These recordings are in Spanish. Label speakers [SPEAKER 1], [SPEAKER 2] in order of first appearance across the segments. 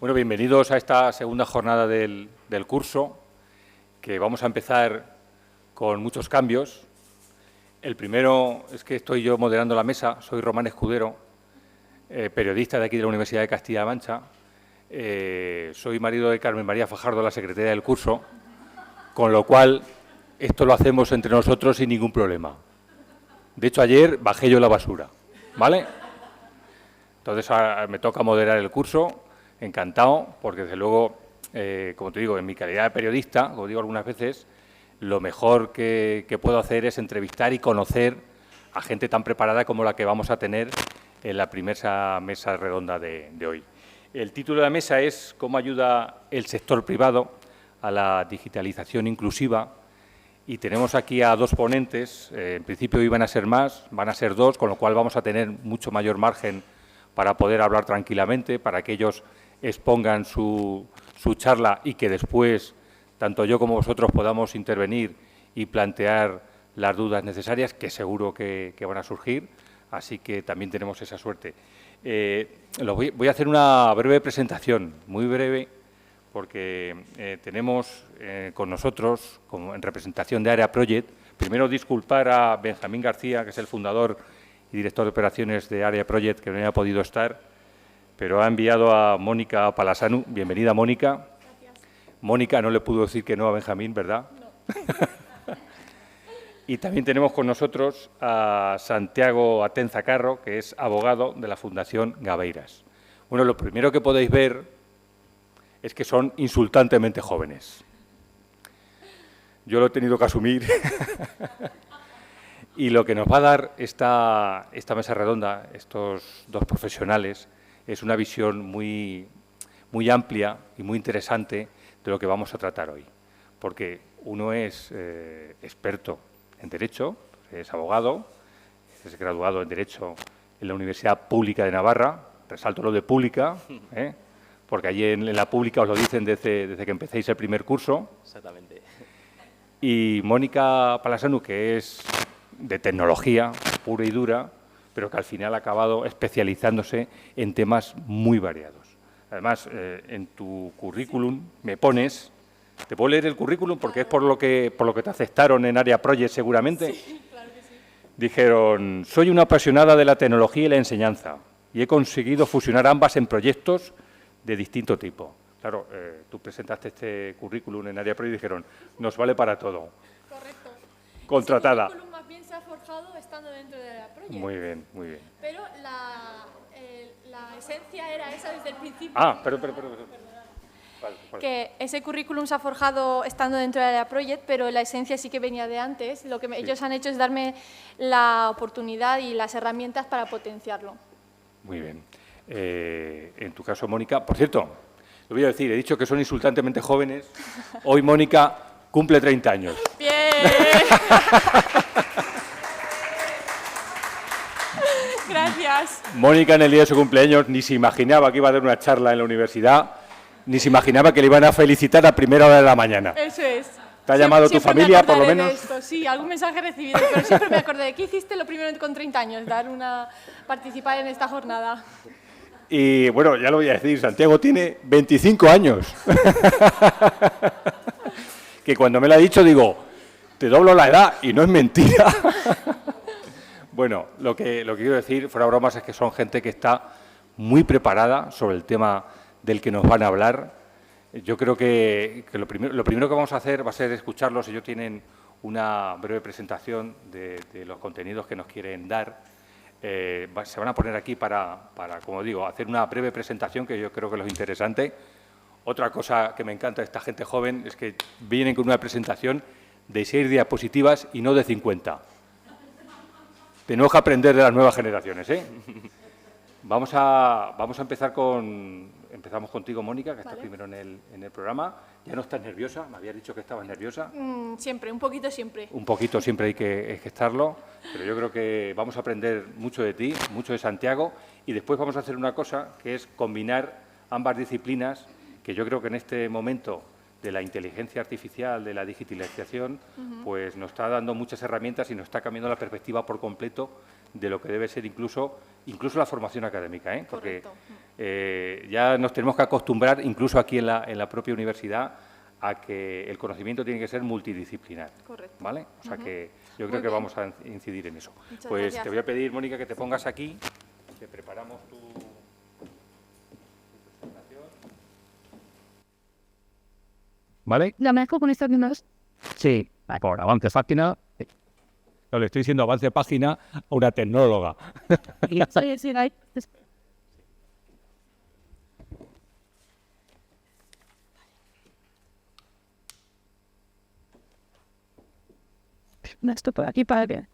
[SPEAKER 1] Bueno, bienvenidos a esta segunda jornada del curso, que vamos a empezar con muchos cambios. El primero es que estoy yo moderando la mesa, soy Román Escudero, periodista de aquí de la Universidad de Castilla-La Mancha. Soy marido de Carmen María Fajardo, la secretaria del curso, con lo cual esto lo hacemos entre nosotros sin ningún problema. De hecho, ayer bajé yo la basura, ¿vale? Entonces, me toca moderar el curso. Encantado, porque desde luego, como te digo, en mi calidad de periodista, como digo algunas veces, lo mejor que puedo hacer es entrevistar y conocer a gente tan preparada como la que vamos a tener en la primera mesa redonda de hoy. El título de la mesa es ¿Cómo ayuda el sector privado a la digitalización inclusiva? Y tenemos aquí a dos ponentes, en principio iban a ser más, van a ser dos, con lo cual vamos a tener mucho mayor margen para poder hablar tranquilamente, para que ellos expongan su charla y que después, tanto yo como vosotros, podamos intervenir y plantear las dudas necesarias, que seguro que van a surgir, así que también tenemos esa suerte. Voy a hacer una breve presentación, muy breve, porque tenemos con nosotros, como en representación de Area Project, primero disculpar a Benjamín García, que es el fundador y director de operaciones de Area Project, que no haya podido estar, pero ha enviado a Mónica Palasanu. Bienvenida, Mónica.
[SPEAKER 2] Gracias.
[SPEAKER 1] Mónica no le pudo decir que no a Benjamín, ¿verdad?
[SPEAKER 2] No.
[SPEAKER 1] Y también tenemos con nosotros a Santiago Atenza Carro, que es abogado de la Fundación Gabeiras. Bueno, lo primero que podéis ver es que son insultantemente jóvenes. Yo lo he tenido que asumir. Y lo que nos va a dar esta mesa redonda, estos dos profesionales, es una visión muy amplia y muy interesante de lo que vamos a tratar hoy. Porque uno es experto en Derecho, es abogado, es graduado en Derecho en la Universidad Pública de Navarra, resalto lo de pública, porque allí en la pública os lo dicen desde que empecéis el primer curso.
[SPEAKER 3] Exactamente.
[SPEAKER 1] Y Mónica Palasanu, que es de tecnología pura y dura, pero que al final ha acabado especializándose en temas muy variados. Además, en tu currículum me pones, ¿te puedo leer el currículum? Porque es por lo que te aceptaron en Area Project seguramente.
[SPEAKER 2] Sí, claro que sí.
[SPEAKER 1] Dijeron, soy una apasionada de la tecnología y la enseñanza y he conseguido fusionar ambas en proyectos de distinto tipo. Claro, tú presentaste este currículum en Area Project y dijeron, nos vale para todo.
[SPEAKER 2] Correcto.
[SPEAKER 1] Contratada.
[SPEAKER 2] Ese currículum más bien se ha forjado estando dentro de la Project.
[SPEAKER 1] Muy bien, muy bien.
[SPEAKER 2] Pero la esencia era esa desde el principio.
[SPEAKER 1] Pero. Vale.
[SPEAKER 2] Que ese currículum se ha forjado estando dentro de la Project, pero la esencia sí que venía de antes. Lo que ellos han hecho es darme la oportunidad y las herramientas para potenciarlo.
[SPEAKER 1] Muy bien. En tu caso, Mónica, por cierto, lo voy a decir, he dicho que son insultantemente jóvenes. Hoy Mónica cumple 30 años.
[SPEAKER 2] ¡Bien! Gracias.
[SPEAKER 1] Mónica en el día de su cumpleaños ni se imaginaba que iba a dar una charla en la universidad, ni se imaginaba que le iban a felicitar a primera hora de la mañana.
[SPEAKER 2] Eso es.
[SPEAKER 1] ¿Te ha llamado tu familia, por lo
[SPEAKER 2] acordaré
[SPEAKER 1] menos?
[SPEAKER 2] de esto. Sí, algún mensaje he recibido, pero siempre me acordé de qué hiciste lo primero con 30 años, participar en esta jornada.
[SPEAKER 1] Y bueno, ya lo voy a decir, Santiago tiene 25 años. Que cuando me lo ha dicho digo, te doblo la edad y no es mentira. Bueno, lo que quiero decir, fuera bromas, es que son gente que está muy preparada sobre el tema del que nos van a hablar. Yo creo que lo primero que vamos a hacer va a ser escucharlos. Ellos tienen una breve presentación de los contenidos que nos quieren dar. Se van a poner aquí para, como digo, hacer una breve presentación que yo creo que es lo interesante. Otra cosa que me encanta de esta gente joven es que vienen con una presentación de 6 diapositivas y no de 50. Tenemos que aprender de las nuevas generaciones, ¿eh? Vamos a empezar empezamos contigo, Mónica, que estás primero en el programa. ¿Ya no estás nerviosa? Me habías dicho que estabas nerviosa.
[SPEAKER 2] Siempre, un poquito siempre.
[SPEAKER 1] Un poquito siempre hay que estarlo, pero yo creo que vamos a aprender mucho de ti, mucho de Santiago, y después vamos a hacer una cosa, que es combinar ambas disciplinas, que yo creo que en este momento de la inteligencia artificial, de la digitalización, pues nos está dando muchas herramientas y nos está cambiando la perspectiva por completo de lo que debe ser incluso la formación académica, ¿eh? Porque ya nos tenemos que acostumbrar, incluso aquí en la propia universidad, a que el conocimiento tiene que ser multidisciplinar.
[SPEAKER 2] Correcto.
[SPEAKER 1] ¿Vale? O sea que yo creo que vamos a incidir en eso.
[SPEAKER 2] Muchas
[SPEAKER 1] pues
[SPEAKER 2] gracias.
[SPEAKER 1] Te voy a pedir, Mónica, que te pongas aquí, que preparamos tu presentación. ¿Vale?
[SPEAKER 3] ¿La mezclo con esto que nos...?
[SPEAKER 1] Sí, por avance página. No, le estoy diciendo avance página a una tecnóloga.
[SPEAKER 3] Sí, ahí. Esto por aquí para que...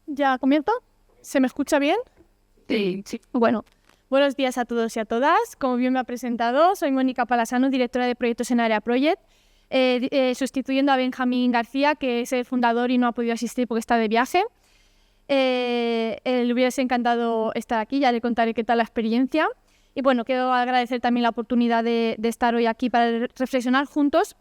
[SPEAKER 3] ¿Ya comienzo? ¿Se me escucha bien? Sí. Bueno, buenos días a todos y a todas. Como bien me ha presentado, soy Mónica Palasano, directora de proyectos en Area Project, sustituyendo a Benjamín García, que es el fundador y no ha podido asistir porque está de viaje. Le hubiese encantado estar aquí, ya le contaré qué tal la experiencia. Y bueno, quiero agradecer también la oportunidad de estar hoy aquí para reflexionar juntos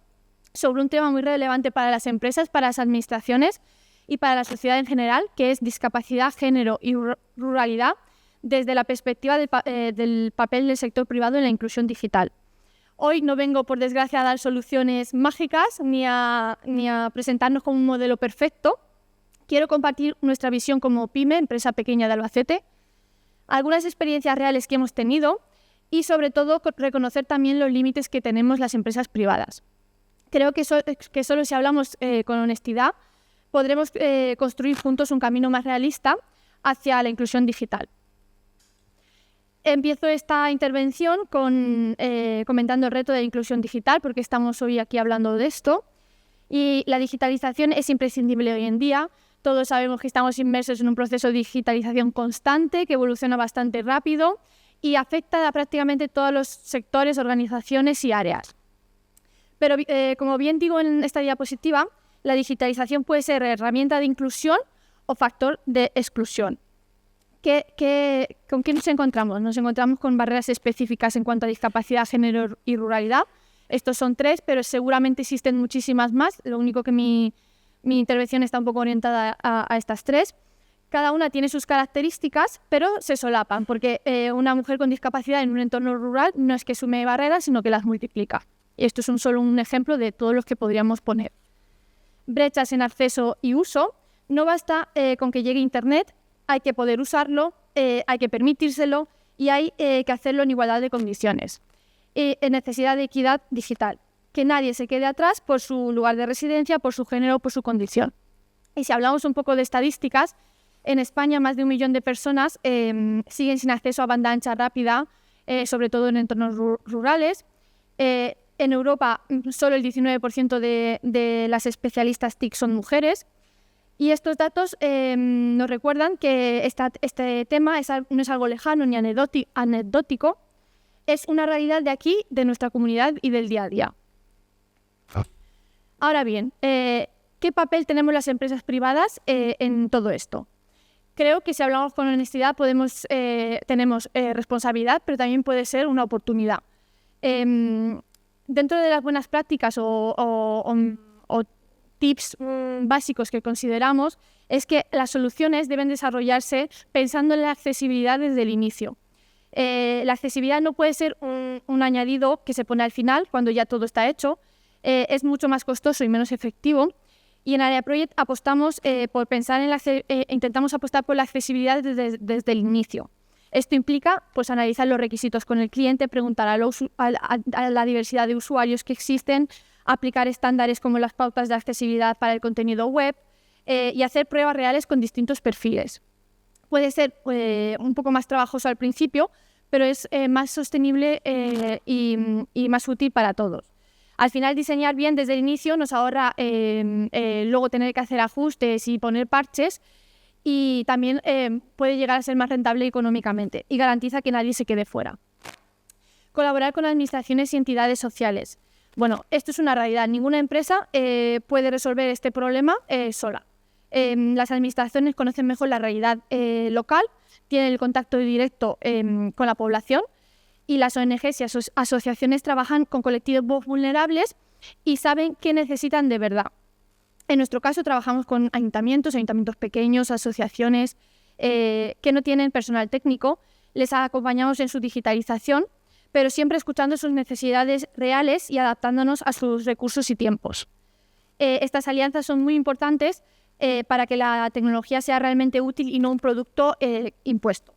[SPEAKER 3] sobre un tema muy relevante para las empresas, para las administraciones y para la sociedad en general, que es discapacidad, género y ruralidad desde la perspectiva del papel del sector privado en la inclusión digital. Hoy no vengo, por desgracia, a dar soluciones mágicas ni a presentarnos como un modelo perfecto. Quiero compartir nuestra visión como PYME, empresa pequeña de Albacete, algunas experiencias reales que hemos tenido y, sobre todo, reconocer también los límites que tenemos las empresas privadas. Creo que solo si hablamos con honestidad podremos construir juntos un camino más realista hacia la inclusión digital. Empiezo esta intervención comentando el reto de la inclusión digital, porque estamos hoy aquí hablando de esto. Y la digitalización es imprescindible hoy en día. Todos sabemos que estamos inmersos en un proceso de digitalización constante que evoluciona bastante rápido y afecta a prácticamente todos los sectores, organizaciones y áreas. Pero, como bien digo en esta diapositiva, la digitalización puede ser herramienta de inclusión o factor de exclusión. ¿Con qué nos encontramos? Nos encontramos con barreras específicas en cuanto a discapacidad, género y ruralidad. Estos son 3, pero seguramente existen muchísimas más. Lo único que mi intervención está un poco orientada a estas 3. Cada una tiene sus características, pero se solapan, porque una mujer con discapacidad en un entorno rural no es que sume barreras, sino que las multiplica. Y esto es solo un ejemplo de todos los que podríamos poner. Brechas en acceso y uso. No basta con que llegue Internet, hay que poder usarlo, hay que permitírselo y hay que hacerlo en igualdad de condiciones. Necesidad de equidad digital. Que nadie se quede atrás por su lugar de residencia, por su género o por su condición. Y si hablamos un poco de estadísticas, en España más de 1 millón de personas siguen sin acceso a banda ancha rápida, sobre todo en entornos rurales. En Europa solo el 19% de las especialistas TIC son mujeres. Y estos datos nos recuerdan que este tema no es algo lejano ni anecdótico, es una realidad de aquí, de nuestra comunidad y del día a día. Ahora bien, ¿qué papel tenemos las empresas privadas en todo esto? Creo que si hablamos con honestidad tenemos responsabilidad, pero también puede ser una oportunidad. Dentro de las buenas prácticas o tips básicos que consideramos es que las soluciones deben desarrollarse pensando en la accesibilidad desde el inicio. La accesibilidad no puede ser un añadido que se pone al final cuando ya todo está hecho. Es mucho más costoso y menos efectivo. Y en Area Project apostamos por pensar intentamos apostar por la accesibilidad desde el inicio. Esto implica pues, analizar los requisitos con el cliente, preguntar a la diversidad de usuarios que existen, aplicar estándares como las pautas de accesibilidad para el contenido web y hacer pruebas reales con distintos perfiles. Puede ser un poco más trabajoso al principio, pero es más sostenible y más útil para todos. Al final, diseñar bien desde el inicio nos ahorra luego tener que hacer ajustes y poner parches, y también puede llegar a ser más rentable económicamente y garantiza que nadie se quede fuera. Colaborar con administraciones y entidades sociales. Bueno, esto es una realidad. Ninguna empresa puede resolver este problema sola. Las administraciones conocen mejor la realidad local, tienen el contacto directo con la población, y las ONGs y asociaciones trabajan con colectivos vulnerables y saben qué necesitan de verdad. En nuestro caso trabajamos con ayuntamientos pequeños, asociaciones que no tienen personal técnico. Les acompañamos en su digitalización, pero siempre escuchando sus necesidades reales y adaptándonos a sus recursos y tiempos. Estas alianzas son muy importantes para que la tecnología sea realmente útil y no un producto impuesto.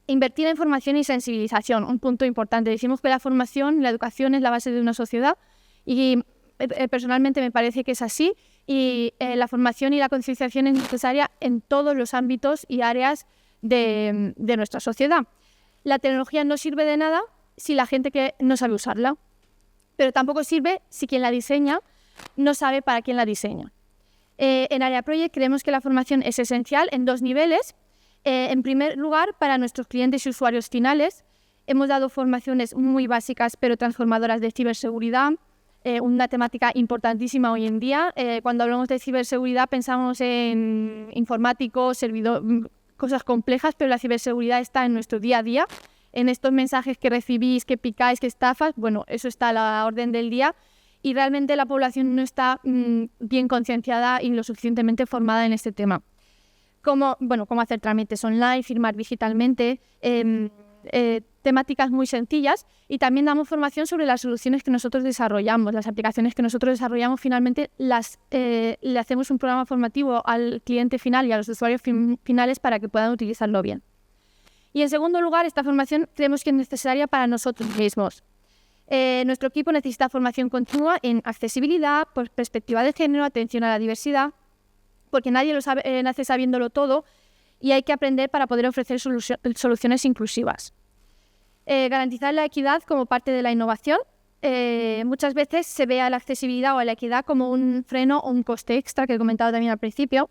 [SPEAKER 3] Invertir en formación y sensibilización, un punto importante. Decimos que la formación, la educación es la base de una sociedad y personalmente me parece que es así, y la formación y la concienciación es necesaria en todos los ámbitos y áreas de nuestra sociedad. La tecnología no sirve de nada si la gente que no sabe usarla, pero tampoco sirve si quien la diseña no sabe para quién la diseña. En Area Project creemos que la formación es esencial en 2 niveles. En primer lugar, para nuestros clientes y usuarios finales, hemos dado formaciones muy básicas pero transformadoras de ciberseguridad, una temática importantísima hoy en día. Cuando hablamos de ciberseguridad pensamos en informáticos, cosas complejas, pero la ciberseguridad está en nuestro día a día, en estos mensajes que recibís, que picáis, que estafas. Bueno, eso está a la orden del día y realmente la población no está bien concienciada y lo suficientemente formada en este tema. Cómo hacer trámites online, firmar digitalmente, temáticas muy sencillas, y también damos formación sobre las soluciones que nosotros desarrollamos, las aplicaciones que nosotros desarrollamos. Finalmente le hacemos un programa formativo al cliente final y a los usuarios finales para que puedan utilizarlo bien. Y en segundo lugar, esta formación creemos que es necesaria para nosotros mismos. Nuestro equipo necesita formación continua en accesibilidad, perspectiva de género, atención a la diversidad, porque nadie nace sabiéndolo todo y hay que aprender para poder ofrecer soluciones inclusivas. Garantizar la equidad como parte de la innovación. Muchas veces se ve a la accesibilidad o a la equidad como un freno o un coste extra, que he comentado también al principio.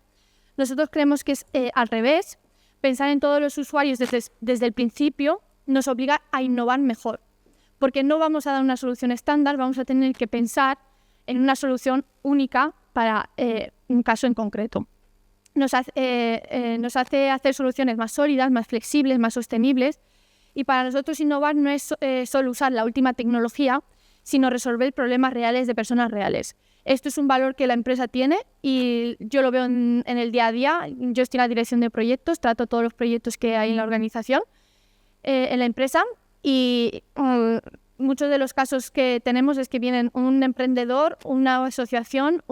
[SPEAKER 3] Nosotros creemos que es al revés. Pensar en todos los usuarios desde el principio nos obliga a innovar mejor, porque no vamos a dar una solución estándar, vamos a tener que pensar en una solución única para un caso en concreto. Nos hace hacer soluciones más sólidas, más flexibles, más sostenibles, y para nosotros innovar no es solo usar la última tecnología, sino resolver problemas reales de personas reales. Esto es un valor que la empresa tiene y yo lo veo en el día a día. Yo estoy en la dirección de proyectos, trato todos los proyectos que hay en la organización, en la empresa, y muchos de los casos que tenemos es que vienen un emprendedor, una asociación,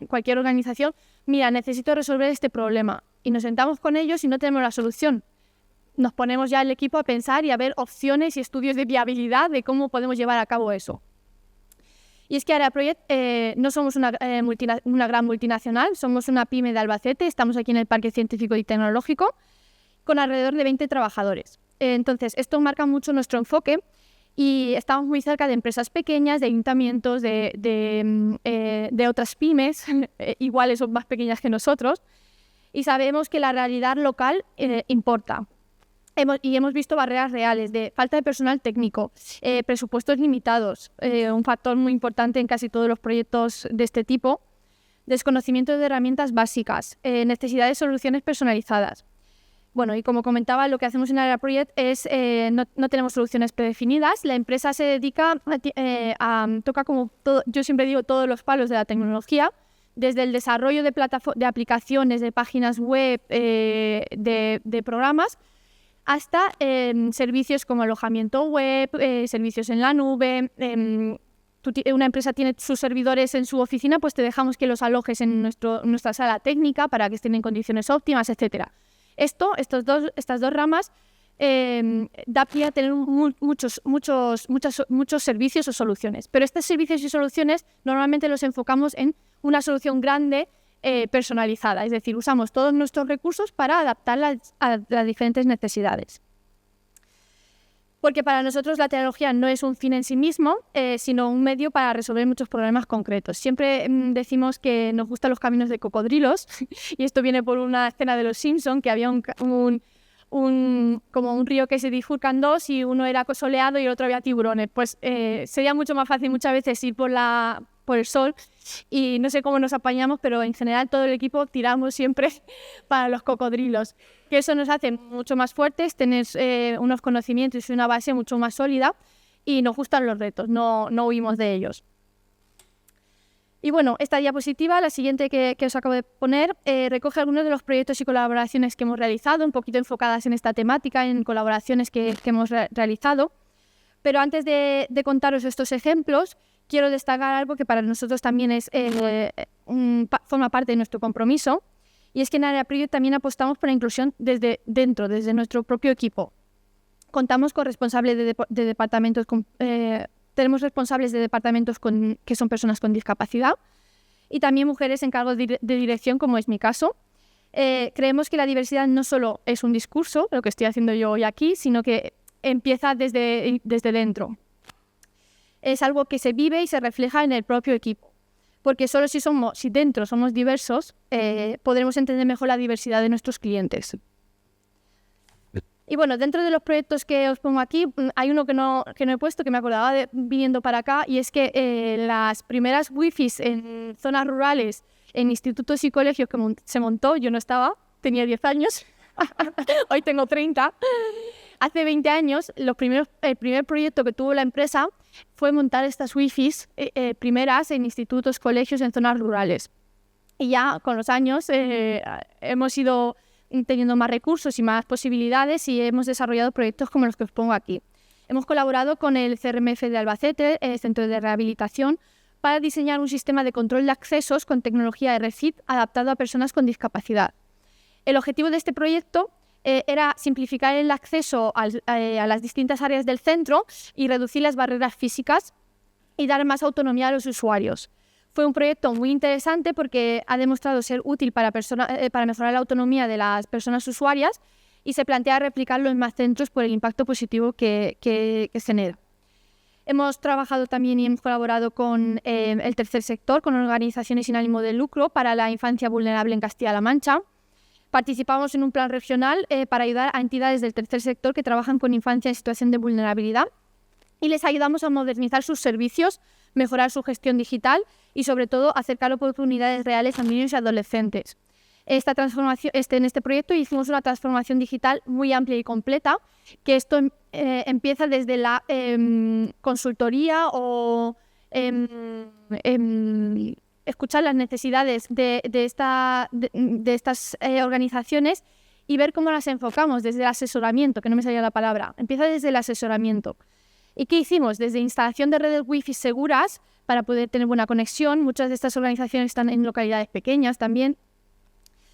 [SPEAKER 3] cualquier organización. Mira, necesito resolver este problema, y nos sentamos con ellos y no tenemos la solución. Nos ponemos ya el equipo a pensar y a ver opciones y estudios de viabilidad de cómo podemos llevar a cabo eso. Y es que Area Project no somos una gran multinacional, somos una pyme de Albacete, estamos aquí en el Parque Científico y Tecnológico con alrededor de 20 trabajadores. Entonces, esto marca mucho nuestro enfoque y estamos muy cerca de empresas pequeñas, de ayuntamientos, de otras pymes, iguales o más pequeñas que nosotros, y sabemos que la realidad local importa. Hemos visto barreras reales de falta de personal técnico, presupuestos limitados, un factor muy importante en casi todos los proyectos de este tipo, desconocimiento de herramientas básicas, necesidad de soluciones personalizadas. Bueno, y como comentaba, lo que hacemos en Area Project es, no tenemos soluciones predefinidas. La empresa se dedica toca como todo, yo siempre digo, todos los palos de la tecnología, desde el desarrollo de aplicaciones, de páginas web, de programas, hasta servicios como alojamiento web, servicios en la nube. Una empresa tiene sus servidores en su oficina, pues te dejamos que los alojes en nuestra sala técnica para que estén en condiciones óptimas, etcétera. Estas dos ramas da pie a tener muchos servicios o soluciones. Pero estos servicios y soluciones normalmente los enfocamos en una solución grande, personalizada. Es decir, usamos todos nuestros recursos para adaptarlas a las diferentes necesidades. Porque para nosotros la tecnología no es un fin en sí mismo, sino un medio para resolver muchos problemas concretos. Siempre decimos que nos gustan los caminos de cocodrilos, y esto viene por una escena de Los Simpson, que había como un río que se bifurca en dos y uno era soleado y el otro había tiburones. Pues sería mucho más fácil muchas veces ir por el sol, y no sé cómo nos apañamos, pero en general todo el equipo tiramos siempre para los cocodrilos, que eso nos hace mucho más fuertes, tener unos conocimientos y una base mucho más sólida, y nos gustan los retos, no huimos de ellos. Y bueno, esta diapositiva, la siguiente que os acabo de poner, recoge algunos de los proyectos y colaboraciones que hemos realizado, un poquito enfocadas en esta temática, en colaboraciones que hemos realizado. Pero antes de contaros estos ejemplos, quiero destacar algo que para nosotros también forma parte de nuestro compromiso, y es que en Area Project también apostamos por la inclusión desde nuestro propio equipo. Contamos con responsables de departamentos, tenemos responsables de departamentos que son personas con discapacidad y también mujeres en cargos de dirección, como es mi caso. Creemos que la diversidad no solo es un discurso, lo que estoy haciendo yo hoy aquí, sino que empieza desde dentro. Es algo que se vive y se refleja en el propio equipo, porque solo si dentro somos diversos, podremos entender mejor la diversidad de nuestros clientes. Y bueno, dentro de los proyectos que os pongo aquí, hay uno que no he puesto, que me acordaba viniendo para acá, y es que las primeras wifis en zonas rurales, en institutos y colegios que se montó, yo no estaba, tenía 10 años, hoy tengo 30. Hace 20 años, el primer proyecto que tuvo la empresa fue montar estas wifis primeras en institutos, colegios, en zonas rurales. Y ya con los años hemos ido teniendo más recursos y más posibilidades y hemos desarrollado proyectos como los que os pongo aquí. Hemos colaborado con el CRMF de Albacete, el Centro de Rehabilitación, para diseñar un sistema de control de accesos con tecnología RFID adaptado a personas con discapacidad. El objetivo de este proyecto era simplificar el acceso a las distintas áreas del centro y reducir las barreras físicas y dar más autonomía a los usuarios. Fue un proyecto muy interesante porque ha demostrado ser útil para mejorar la autonomía de las personas usuarias y se plantea replicarlo en más centros por el impacto positivo que genera. Hemos trabajado también y hemos colaborado con el tercer sector, con organizaciones sin ánimo de lucro para la infancia vulnerable en Castilla-La Mancha. Participamos en un plan regional para ayudar a entidades del tercer sector que trabajan con infancia en situación de vulnerabilidad y les ayudamos a modernizar sus servicios, mejorar su gestión digital y, sobre todo, acercar oportunidades reales a niños y adolescentes. En este proyecto hicimos una transformación digital muy amplia y completa, que esto empieza desde la consultoría o escuchar las necesidades de estas organizaciones y ver cómo las enfocamos desde el asesoramiento, que no me salía la palabra. Empieza desde el asesoramiento. ¿Y qué hicimos? Desde instalación de redes wifi seguras para poder tener buena conexión. Muchas de estas organizaciones están en localidades pequeñas también.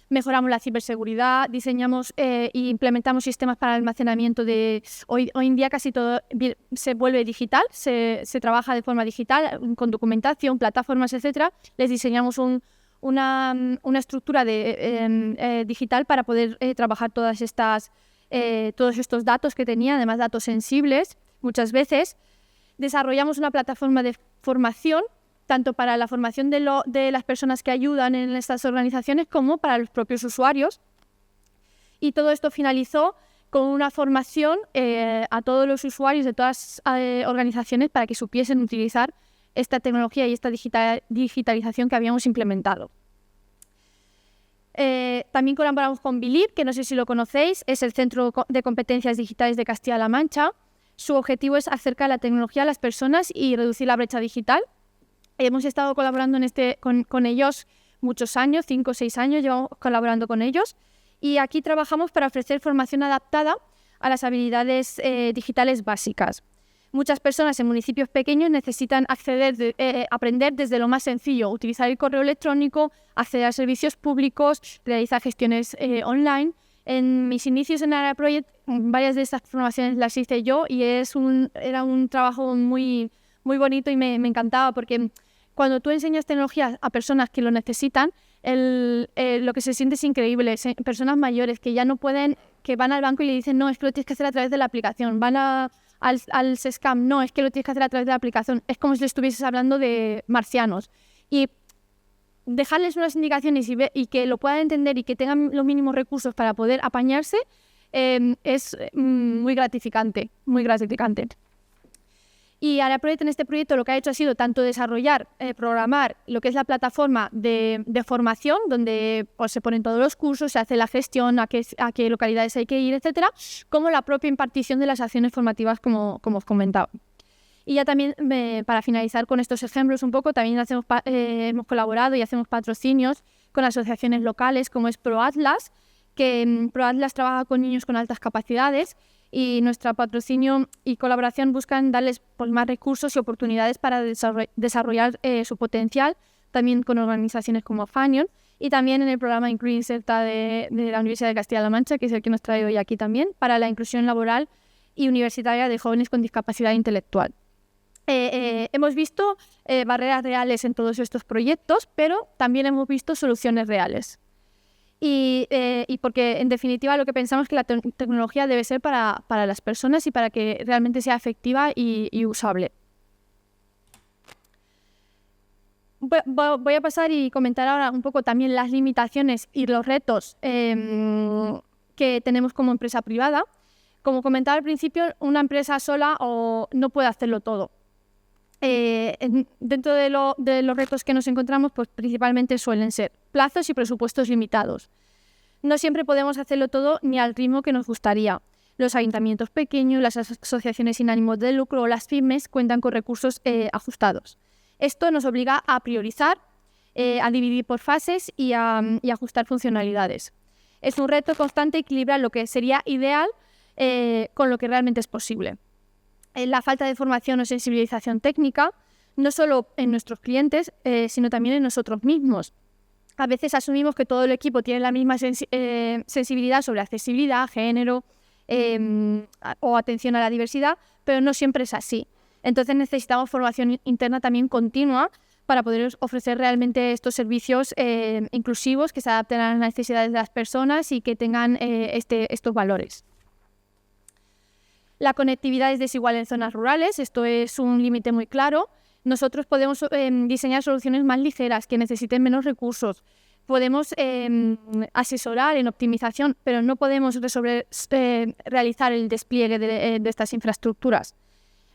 [SPEAKER 3] Mejoramos la ciberseguridad, diseñamos e implementamos sistemas para almacenamiento Hoy en día casi todo se vuelve digital, se trabaja de forma digital, con documentación, plataformas, etcétera. Les diseñamos una estructura digital para poder trabajar todos estos datos que tenía, además datos sensibles. Muchas veces desarrollamos una plataforma de formación, tanto para la formación de las personas que ayudan en estas organizaciones como para los propios usuarios. Y todo esto finalizó con una formación a todos los usuarios de todas las organizaciones para que supiesen utilizar esta tecnología y esta digitalización que habíamos implementado. También colaboramos con Believe, que no sé si lo conocéis, es el Centro de Competencias Digitales de Castilla-La Mancha. Su objetivo es acercar la tecnología a las personas y reducir la brecha digital. Hemos estado colaborando con ellos muchos años, 5 o 6 años llevamos colaborando con ellos, y aquí trabajamos para ofrecer formación adaptada a las habilidades digitales básicas. Muchas personas en municipios pequeños necesitan aprender desde lo más sencillo, utilizar el correo electrónico, acceder a servicios públicos, realizar gestiones online. En mis inicios en Area Project, varias de estas formaciones las hice yo y era un trabajo muy, muy bonito y me encantaba porque cuando tú enseñas tecnología a personas que lo necesitan, lo que se siente es increíble. Personas mayores que ya no pueden, que van al banco y le dicen, no, es que lo tienes que hacer a través de la aplicación. Van al SESCAM, no, es que lo tienes que hacer a través de la aplicación. Es como si le estuvieses hablando de marcianos. Y dejarles unas indicaciones y que lo puedan entender y que tengan los mínimos recursos para poder apañarse es muy gratificante, muy gratificante. Y Area Project en este proyecto lo que ha hecho ha sido tanto desarrollar, programar lo que es la plataforma de formación, donde pues, se ponen todos los cursos, se hace la gestión, a qué localidades hay que ir, etcétera, como la propia impartición de las acciones formativas, como os comentaba. Y ya también, para finalizar con estos ejemplos un poco, también hemos colaborado y hacemos patrocinios con asociaciones locales como es ProAtlas, que ProAtlas trabaja con niños con altas capacidades y nuestro patrocinio y colaboración buscan darles pues, más recursos y oportunidades para desarrollar su potencial, también con organizaciones como Fanion y también en el programa Incluir Inserta de la Universidad de Castilla-La Mancha, que es el que nos trae hoy aquí también, para la inclusión laboral y universitaria de jóvenes con discapacidad intelectual. Hemos visto barreras reales en todos estos proyectos, pero también hemos visto soluciones reales. Y porque, en definitiva, lo que pensamos es que la tecnología debe ser para las personas y para que realmente sea efectiva y usable. Voy a pasar y comentar ahora un poco también las limitaciones y los retos que tenemos como empresa privada. Como comentaba al principio, una empresa sola no puede hacerlo todo. Dentro de los retos que nos encontramos, pues principalmente suelen ser plazos y presupuestos limitados. No siempre podemos hacerlo todo ni al ritmo que nos gustaría. Los ayuntamientos pequeños, las asociaciones sin ánimo de lucro o las pymes cuentan con recursos ajustados. Esto nos obliga a priorizar, a dividir por fases y a ajustar funcionalidades. Es un reto constante equilibrar lo que sería ideal con lo que realmente es posible. La falta de formación o sensibilización técnica, no solo en nuestros clientes, sino también en nosotros mismos. A veces asumimos que todo el equipo tiene la misma sensibilidad sobre accesibilidad, género o atención a la diversidad, pero no siempre es así. Entonces necesitamos formación interna también continua para poder ofrecer realmente estos servicios inclusivos que se adapten a las necesidades de las personas y que tengan estos valores. La conectividad es desigual en zonas rurales, esto es un límite muy claro. Nosotros podemos diseñar soluciones más ligeras, que necesiten menos recursos. Podemos asesorar en optimización, pero no podemos realizar el despliegue de estas infraestructuras.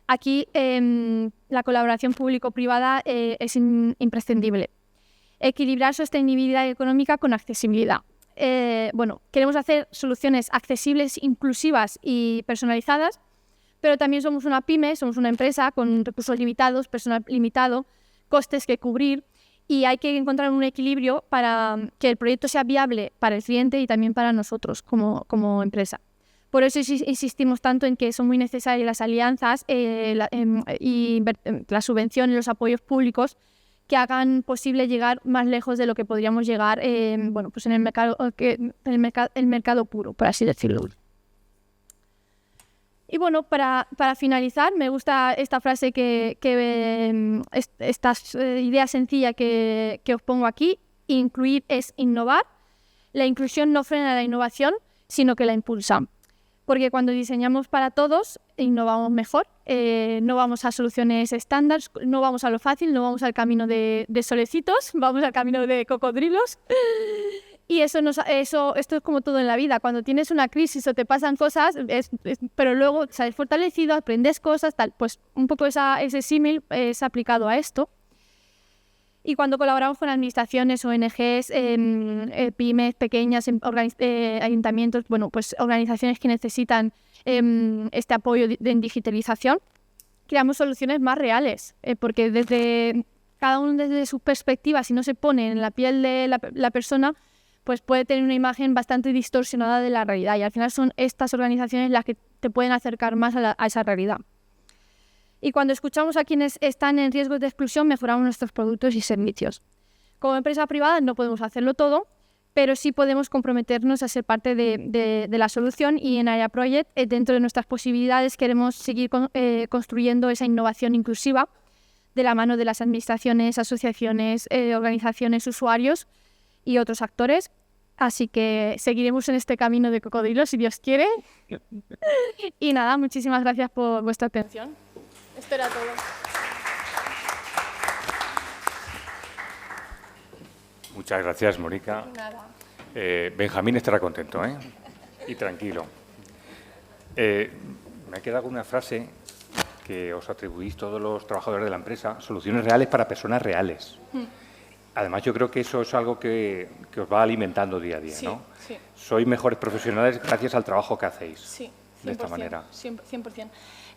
[SPEAKER 3] Aquí la colaboración público-privada es imprescindible. Equilibrar sostenibilidad económica con accesibilidad. Queremos hacer soluciones accesibles, inclusivas y personalizadas, pero también somos una pyme, somos una empresa con recursos limitados, personal limitado, costes que cubrir y hay que encontrar un equilibrio para que el proyecto sea viable para el cliente y también para nosotros como empresa. Por eso insistimos tanto en que son muy necesarias las alianzas y la subvención y los apoyos públicos que hagan posible llegar más lejos de lo que podríamos llegar pues en el mercado puro, por así decirlo. Y bueno, para finalizar, me gusta esta frase esta idea sencilla que os pongo aquí: incluir es innovar. La inclusión no frena la innovación, sino que la impulsa. Porque cuando diseñamos para todos, innovamos mejor, no vamos a soluciones estándar, no vamos a lo fácil, no vamos al camino de solecitos, vamos al camino de cocodrilos. Y esto es como todo en la vida, cuando tienes una crisis o te pasan cosas, pero luego sales fortalecido, aprendes cosas, tal. Pues un poco ese símil es aplicado a esto. Y cuando colaboramos con administraciones, ONGs, pymes pequeñas, ayuntamientos, pues organizaciones que necesitan este apoyo en digitalización, creamos soluciones más reales, porque cada uno desde su perspectiva, si no se pone en la piel de la persona, pues puede tener una imagen bastante distorsionada de la realidad y al final son estas organizaciones las que te pueden acercar más a esa realidad. Y cuando escuchamos a quienes están en riesgo de exclusión, mejoramos nuestros productos y servicios. Como empresa privada no podemos hacerlo todo, pero sí podemos comprometernos a ser parte de la solución y en Area Project, dentro de nuestras posibilidades, queremos seguir construyendo esa innovación inclusiva de la mano de las administraciones, asociaciones, organizaciones, usuarios y otros actores. Así que seguiremos en este camino de cocodrilo, si Dios quiere. Y nada, muchísimas gracias por vuestra atención. Esto era todo.
[SPEAKER 1] Muchas gracias, Mónica.
[SPEAKER 2] Nada.
[SPEAKER 1] Benjamín estará contento, y tranquilo. Me ha quedado una frase que os atribuís todos los trabajadores de la empresa: soluciones reales para personas reales. Además, yo creo que eso es algo que os va alimentando día a día,
[SPEAKER 2] Sí,
[SPEAKER 1] ¿no?
[SPEAKER 2] sí.
[SPEAKER 1] Sois mejores profesionales gracias al trabajo que hacéis.
[SPEAKER 2] Sí,
[SPEAKER 1] de esta
[SPEAKER 2] 100%,
[SPEAKER 1] manera.
[SPEAKER 2] 100%.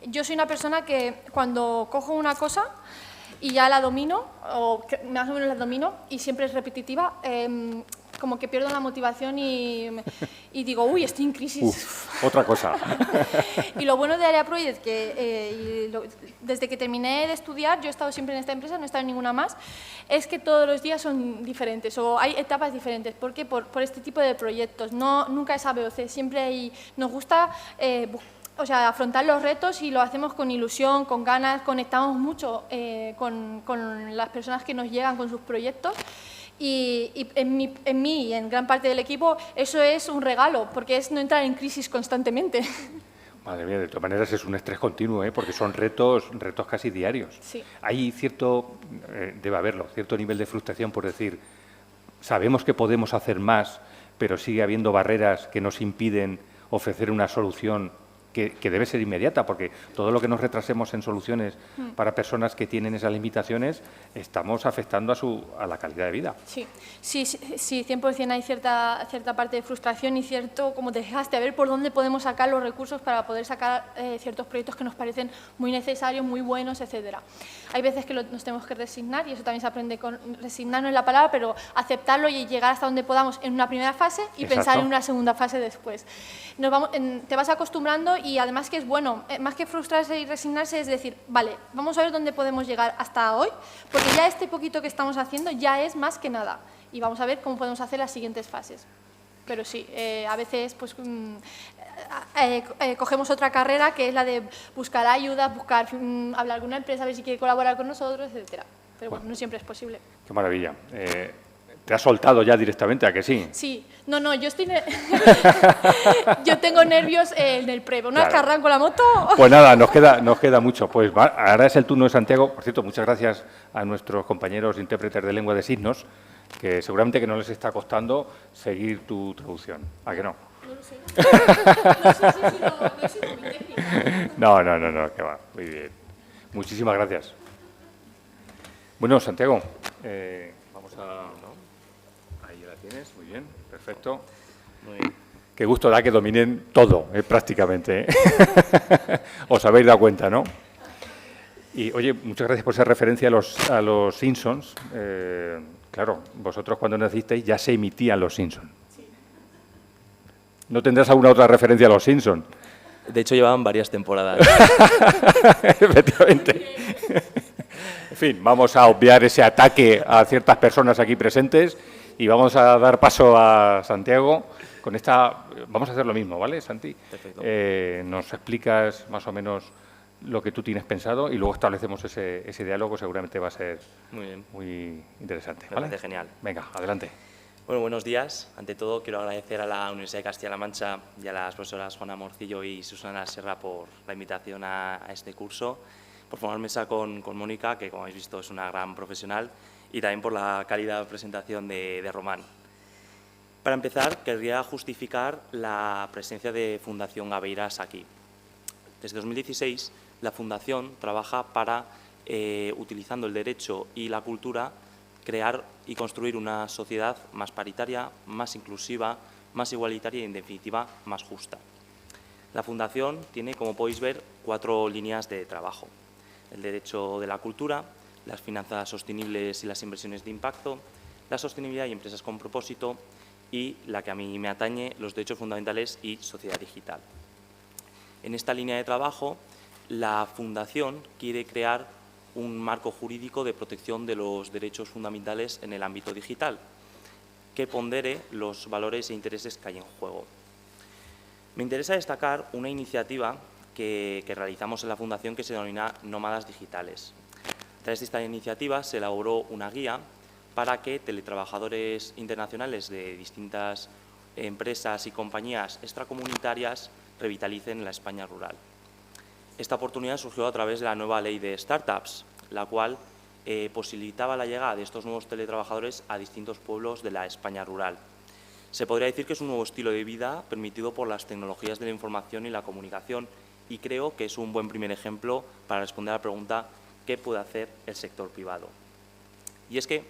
[SPEAKER 2] Yo soy una persona que cuando cojo una cosa y ya la domino, o más o menos la domino, y siempre es repetitiva, como que pierdo la motivación y digo, uy, estoy en crisis.
[SPEAKER 1] Otra cosa.
[SPEAKER 2] Y lo bueno de Area Project, que desde que terminé de estudiar, yo he estado siempre en esta empresa, no he estado en ninguna más, es que todos los días son diferentes o hay etapas diferentes. ¿Por qué? Por este tipo de proyectos. Nunca es A, B o C, siempre nos gusta afrontar los retos y lo hacemos con ilusión, con ganas, conectamos mucho con las personas que nos llegan con sus proyectos. Y en mí y en gran parte del equipo eso es un regalo, porque es no entrar en crisis constantemente.
[SPEAKER 1] Madre mía, de todas maneras es un estrés continuo, porque son retos casi diarios.
[SPEAKER 2] Sí.
[SPEAKER 1] Hay debe haberlo, cierto nivel de frustración por decir, sabemos que podemos hacer más, pero sigue habiendo barreras que nos impiden ofrecer una solución que debe ser inmediata, porque todo lo que nos retrasemos en soluciones para personas que tienen esas limitaciones, estamos afectando a la calidad de vida.
[SPEAKER 2] Sí, 100% hay cierta parte de frustración y cierto como desgaste, a ver por dónde podemos sacar los recursos para poder sacar ciertos proyectos que nos parecen muy necesarios, muy buenos, etcétera. Hay veces que nos tenemos que resignar, y eso también se aprende con resignar, no es la palabra, pero aceptarlo y llegar hasta donde podamos en una primera fase y
[SPEAKER 1] Exacto.
[SPEAKER 2] pensar en una segunda fase después. Te vas acostumbrando y además que es bueno, más que frustrarse y resignarse, es decir, vale, vamos a ver dónde podemos llegar hasta hoy, porque ya este poquito que estamos haciendo ya es más que nada y vamos a ver cómo podemos hacer las siguientes fases. Pero sí, a veces pues, cogemos otra carrera que es la de buscar ayuda, hablar con una empresa, a ver si quiere colaborar con nosotros, etcétera. Pero bueno, no siempre es posible.
[SPEAKER 1] Qué maravilla. ¿Te has soltado ya directamente, a que sí?
[SPEAKER 2] Sí. No, yo estoy... yo tengo nervios en el pre. Una vez que arranco la moto...
[SPEAKER 1] Pues nada, nos queda mucho. Pues ahora es el turno de Santiago. Por cierto, muchas gracias a nuestros compañeros intérpretes de lengua de signos, que seguramente que no les está costando seguir tu traducción. ¿A que no?
[SPEAKER 2] No lo sé. No sé si lo muy técnico.
[SPEAKER 1] No, que va. Muy bien. Muchísimas gracias. Bueno, Santiago, vamos a... Ahí la tienes, muy bien, perfecto.
[SPEAKER 4] Muy bien.
[SPEAKER 1] Qué gusto da que dominen todo, prácticamente. Os habéis dado cuenta, ¿no? Y, oye, muchas gracias por esa referencia a los Simpsons. Claro, vosotros cuando nacisteis ya se emitían los Simpsons. ¿No tendrás alguna otra referencia a los Simpsons?
[SPEAKER 4] De hecho, llevaban varias temporadas.
[SPEAKER 1] Efectivamente. En fin, vamos a obviar ese ataque a ciertas personas aquí presentes y vamos a dar paso a Santiago. Con esta vamos a hacer lo mismo, ¿vale, Santi?
[SPEAKER 4] Perfecto.
[SPEAKER 1] Nos explicas más o menos lo que tú tienes pensado y luego establecemos ese diálogo, seguramente va a ser
[SPEAKER 4] Muy bien.
[SPEAKER 1] muy interesante.
[SPEAKER 4] Me
[SPEAKER 1] ¿vale?
[SPEAKER 4] parece genial.
[SPEAKER 1] Venga, adelante.
[SPEAKER 4] Bueno, buenos días. Ante todo, quiero agradecer a la Universidad de Castilla-La Mancha y a las profesoras Juana Morcillo y Susana Serra por la invitación a este curso, por formar mesa con Mónica, que como habéis visto es una gran profesional, y también por la cálida presentación de Román. Para empezar, querría justificar la presencia de Fundación Gabeiras aquí. Desde 2016, la Fundación trabaja para, utilizando el derecho y la cultura, crear y construir una sociedad más paritaria, más inclusiva, más igualitaria y, en definitiva, más justa. La Fundación tiene, como podéis ver, 4 líneas de trabajo. El derecho de la cultura, las finanzas sostenibles y las inversiones de impacto, la sostenibilidad y empresas con propósito y la que a mí me atañe, los derechos fundamentales y sociedad digital. En esta línea de trabajo, la Fundación quiere crear un marco jurídico de protección de los derechos fundamentales en el ámbito digital, que pondere los valores e intereses que hay en juego. Me interesa destacar una iniciativa que realizamos en la Fundación que se denomina Nómadas Digitales. A través de esta iniciativa se elaboró una guía para que teletrabajadores internacionales de distintas empresas y compañías extracomunitarias revitalicen la España rural. Esta oportunidad surgió a través de la nueva ley de startups, la cual posibilitaba la llegada de estos nuevos teletrabajadores a distintos pueblos de la España rural. Se podría decir que es un nuevo estilo de vida permitido por las tecnologías de la información y la comunicación y creo que es un buen primer ejemplo para responder a la pregunta ¿qué puede hacer el sector privado? Y es que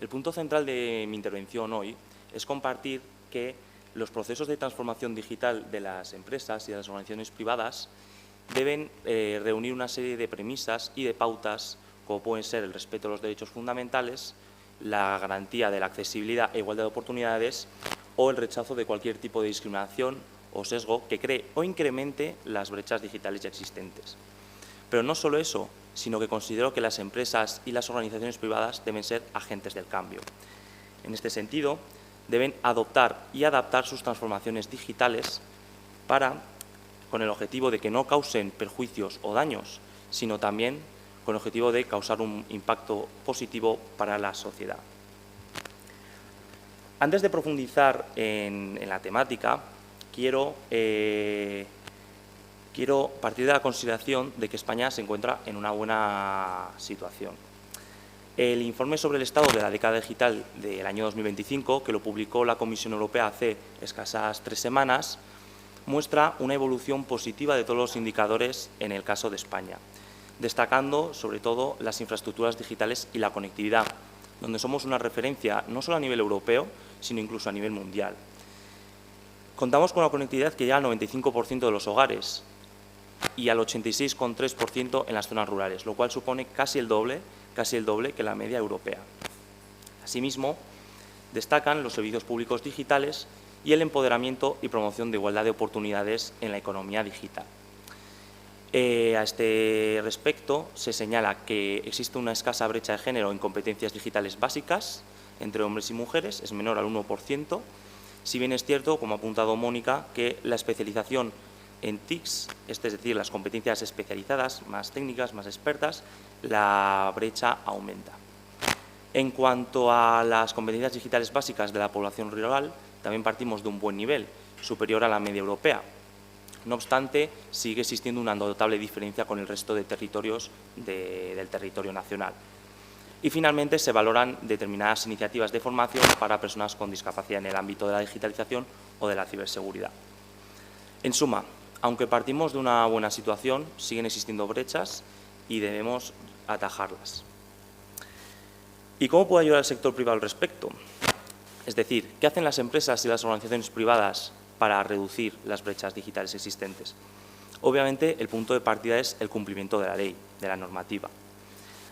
[SPEAKER 4] el punto central de mi intervención hoy es compartir que los procesos de transformación digital de las empresas y de las organizaciones privadas deben reunir una serie de premisas y de pautas, como pueden ser el respeto a los derechos fundamentales, la garantía de la accesibilidad e igualdad de oportunidades o el rechazo de cualquier tipo de discriminación o sesgo que cree o incremente las brechas digitales ya existentes. Pero no solo eso, sino que considero que las empresas y las organizaciones privadas deben ser agentes del cambio. En este sentido, deben adoptar y adaptar sus transformaciones digitales con el objetivo de que no causen perjuicios o daños, sino también con el objetivo de causar un impacto positivo para la sociedad. Antes de profundizar en la temática, quiero partir de la consideración de que España se encuentra en una buena situación. El informe sobre el estado de la década digital del año 2025, que lo publicó la Comisión Europea hace escasas 3 semanas, muestra una evolución positiva de todos los indicadores en el caso de España, destacando sobre todo las infraestructuras digitales y la conectividad, donde somos una referencia no solo a nivel europeo, sino incluso a nivel mundial. Contamos con una conectividad que llega al 95% de los hogares y al 86,3% en las zonas rurales, lo cual supone casi el doble que la media europea. Asimismo, destacan los servicios públicos digitales y el empoderamiento y promoción de igualdad de oportunidades en la economía digital. A este respecto, se señala que existe una escasa brecha de género en competencias digitales básicas entre hombres y mujeres, es menor al 1%, si bien es cierto, como ha apuntado Mónica, que la especialización en TICs, es decir, las competencias especializadas, más técnicas, más expertas, la brecha aumenta. En cuanto a las competencias digitales básicas de la población rural, también partimos de un buen nivel, superior a la media europea. No obstante, sigue existiendo una notable diferencia con el resto de territorios del territorio nacional. Y finalmente se valoran determinadas iniciativas de formación para personas con discapacidad en el ámbito de la digitalización o de la ciberseguridad. En suma, aunque partimos de una buena situación, siguen existiendo brechas y debemos atajarlas. ¿Y cómo puede ayudar el sector privado al respecto? Es decir, ¿qué hacen las empresas y las organizaciones privadas para reducir las brechas digitales existentes? Obviamente, el punto de partida es el cumplimiento de la ley, de la normativa.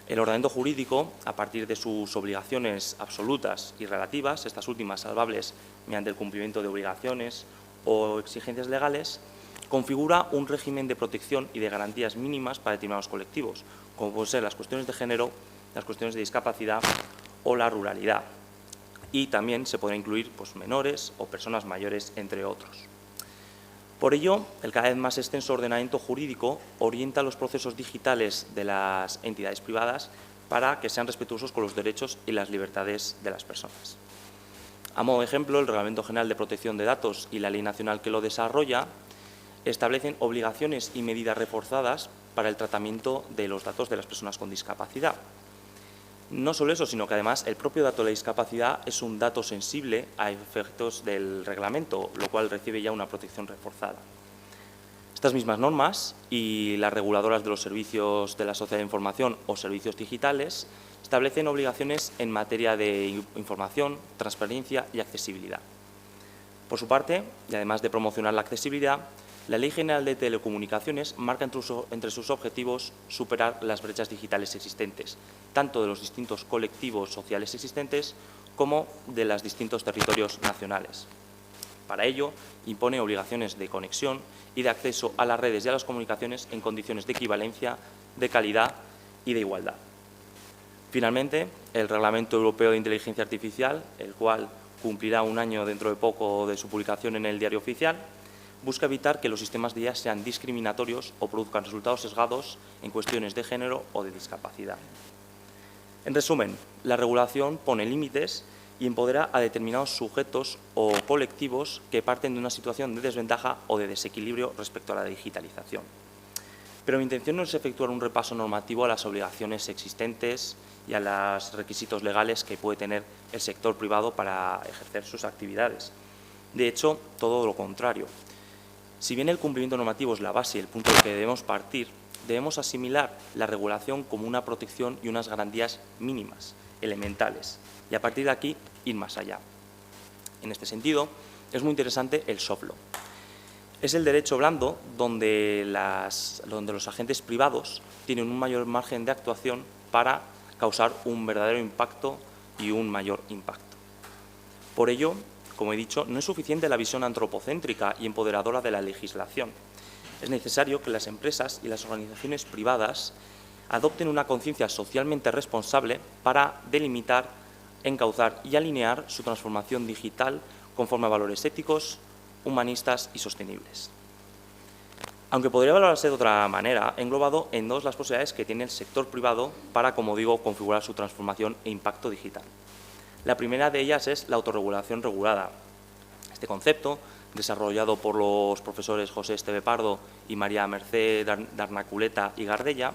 [SPEAKER 4] El ordenamiento jurídico, a partir de sus obligaciones absolutas y relativas, estas últimas salvables mediante el cumplimiento de obligaciones o exigencias legales, configura un régimen de protección y de garantías mínimas para determinados colectivos, como pueden ser las cuestiones de género, las cuestiones de discapacidad o la ruralidad. Y también se podrá incluir menores o personas mayores, entre otros. Por ello, el cada vez más extenso ordenamiento jurídico orienta los procesos digitales de las entidades privadas para que sean respetuosos con los derechos y las libertades de las personas. A modo de ejemplo, el Reglamento General de Protección de Datos y la Ley Nacional que lo desarrolla establecen obligaciones y medidas reforzadas para el tratamiento de los datos de las personas con discapacidad. No solo eso, sino que además el propio dato de la discapacidad es un dato sensible a efectos del reglamento, lo cual recibe ya una protección reforzada. Estas mismas normas y las reguladoras de los servicios de la sociedad de información o servicios digitales establecen obligaciones en materia de información, transparencia y accesibilidad. Por su parte, y además de promocionar la accesibilidad, la Ley General de Telecomunicaciones marca entre sus objetivos superar las brechas digitales existentes, tanto de los distintos colectivos sociales existentes como de los distintos territorios nacionales. Para ello, impone obligaciones de conexión y de acceso a las redes y a las comunicaciones en condiciones de equivalencia, de calidad y de igualdad. Finalmente, el Reglamento Europeo de Inteligencia Artificial, el cual cumplirá un año dentro de poco de su publicación en el Diario Oficial, busca evitar que los sistemas de IA sean discriminatorios o produzcan resultados sesgados en cuestiones de género o de discapacidad. En resumen, la regulación pone límites y empodera a determinados sujetos o colectivos que parten de una situación de desventaja o de desequilibrio respecto a la digitalización. Pero mi intención no es efectuar un repaso normativo a las obligaciones existentes y a los requisitos legales que puede tener el sector privado para ejercer sus actividades. De hecho, todo lo contrario. Si bien el cumplimiento normativo es la base y el punto del que debemos partir, debemos asimilar la regulación como una protección y unas garantías mínimas, elementales, y a partir de aquí ir más allá. En este sentido, es muy interesante el soft law. Es el derecho blando donde los agentes privados tienen un mayor margen de actuación para causar un verdadero impacto y un mayor impacto. Por ello, como he dicho, no es suficiente la visión antropocéntrica y empoderadora de la legislación. Es necesario que las empresas y las organizaciones privadas adopten una conciencia socialmente responsable para delimitar, encauzar y alinear su transformación digital conforme a valores éticos, humanistas y sostenibles. Aunque podría valorarse de otra manera, he englobado en dos las posibilidades que tiene el sector privado para, como digo, configurar su transformación e impacto digital. La primera de ellas es la autorregulación regulada. Este concepto, desarrollado por los profesores José Esteve Pardo y María Mercé Darnaculeta y Gardella,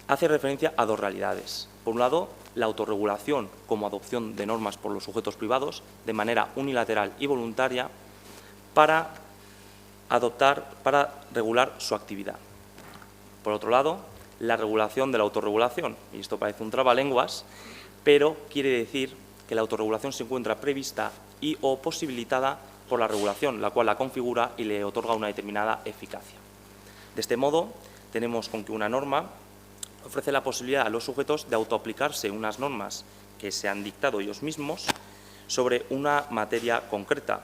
[SPEAKER 4] hace referencia a dos realidades. Por un lado, la autorregulación como adopción de normas por los sujetos privados de manera unilateral y voluntaria para regular su actividad. Por otro lado, la regulación de la autorregulación, y esto parece un trabalenguas, pero quiere decir que la autorregulación se encuentra prevista y o posibilitada por la regulación, la cual la configura y le otorga una determinada eficacia. De este modo, tenemos con que una norma ofrece la posibilidad a los sujetos de autoaplicarse unas normas que se han dictado ellos mismos sobre una materia concreta.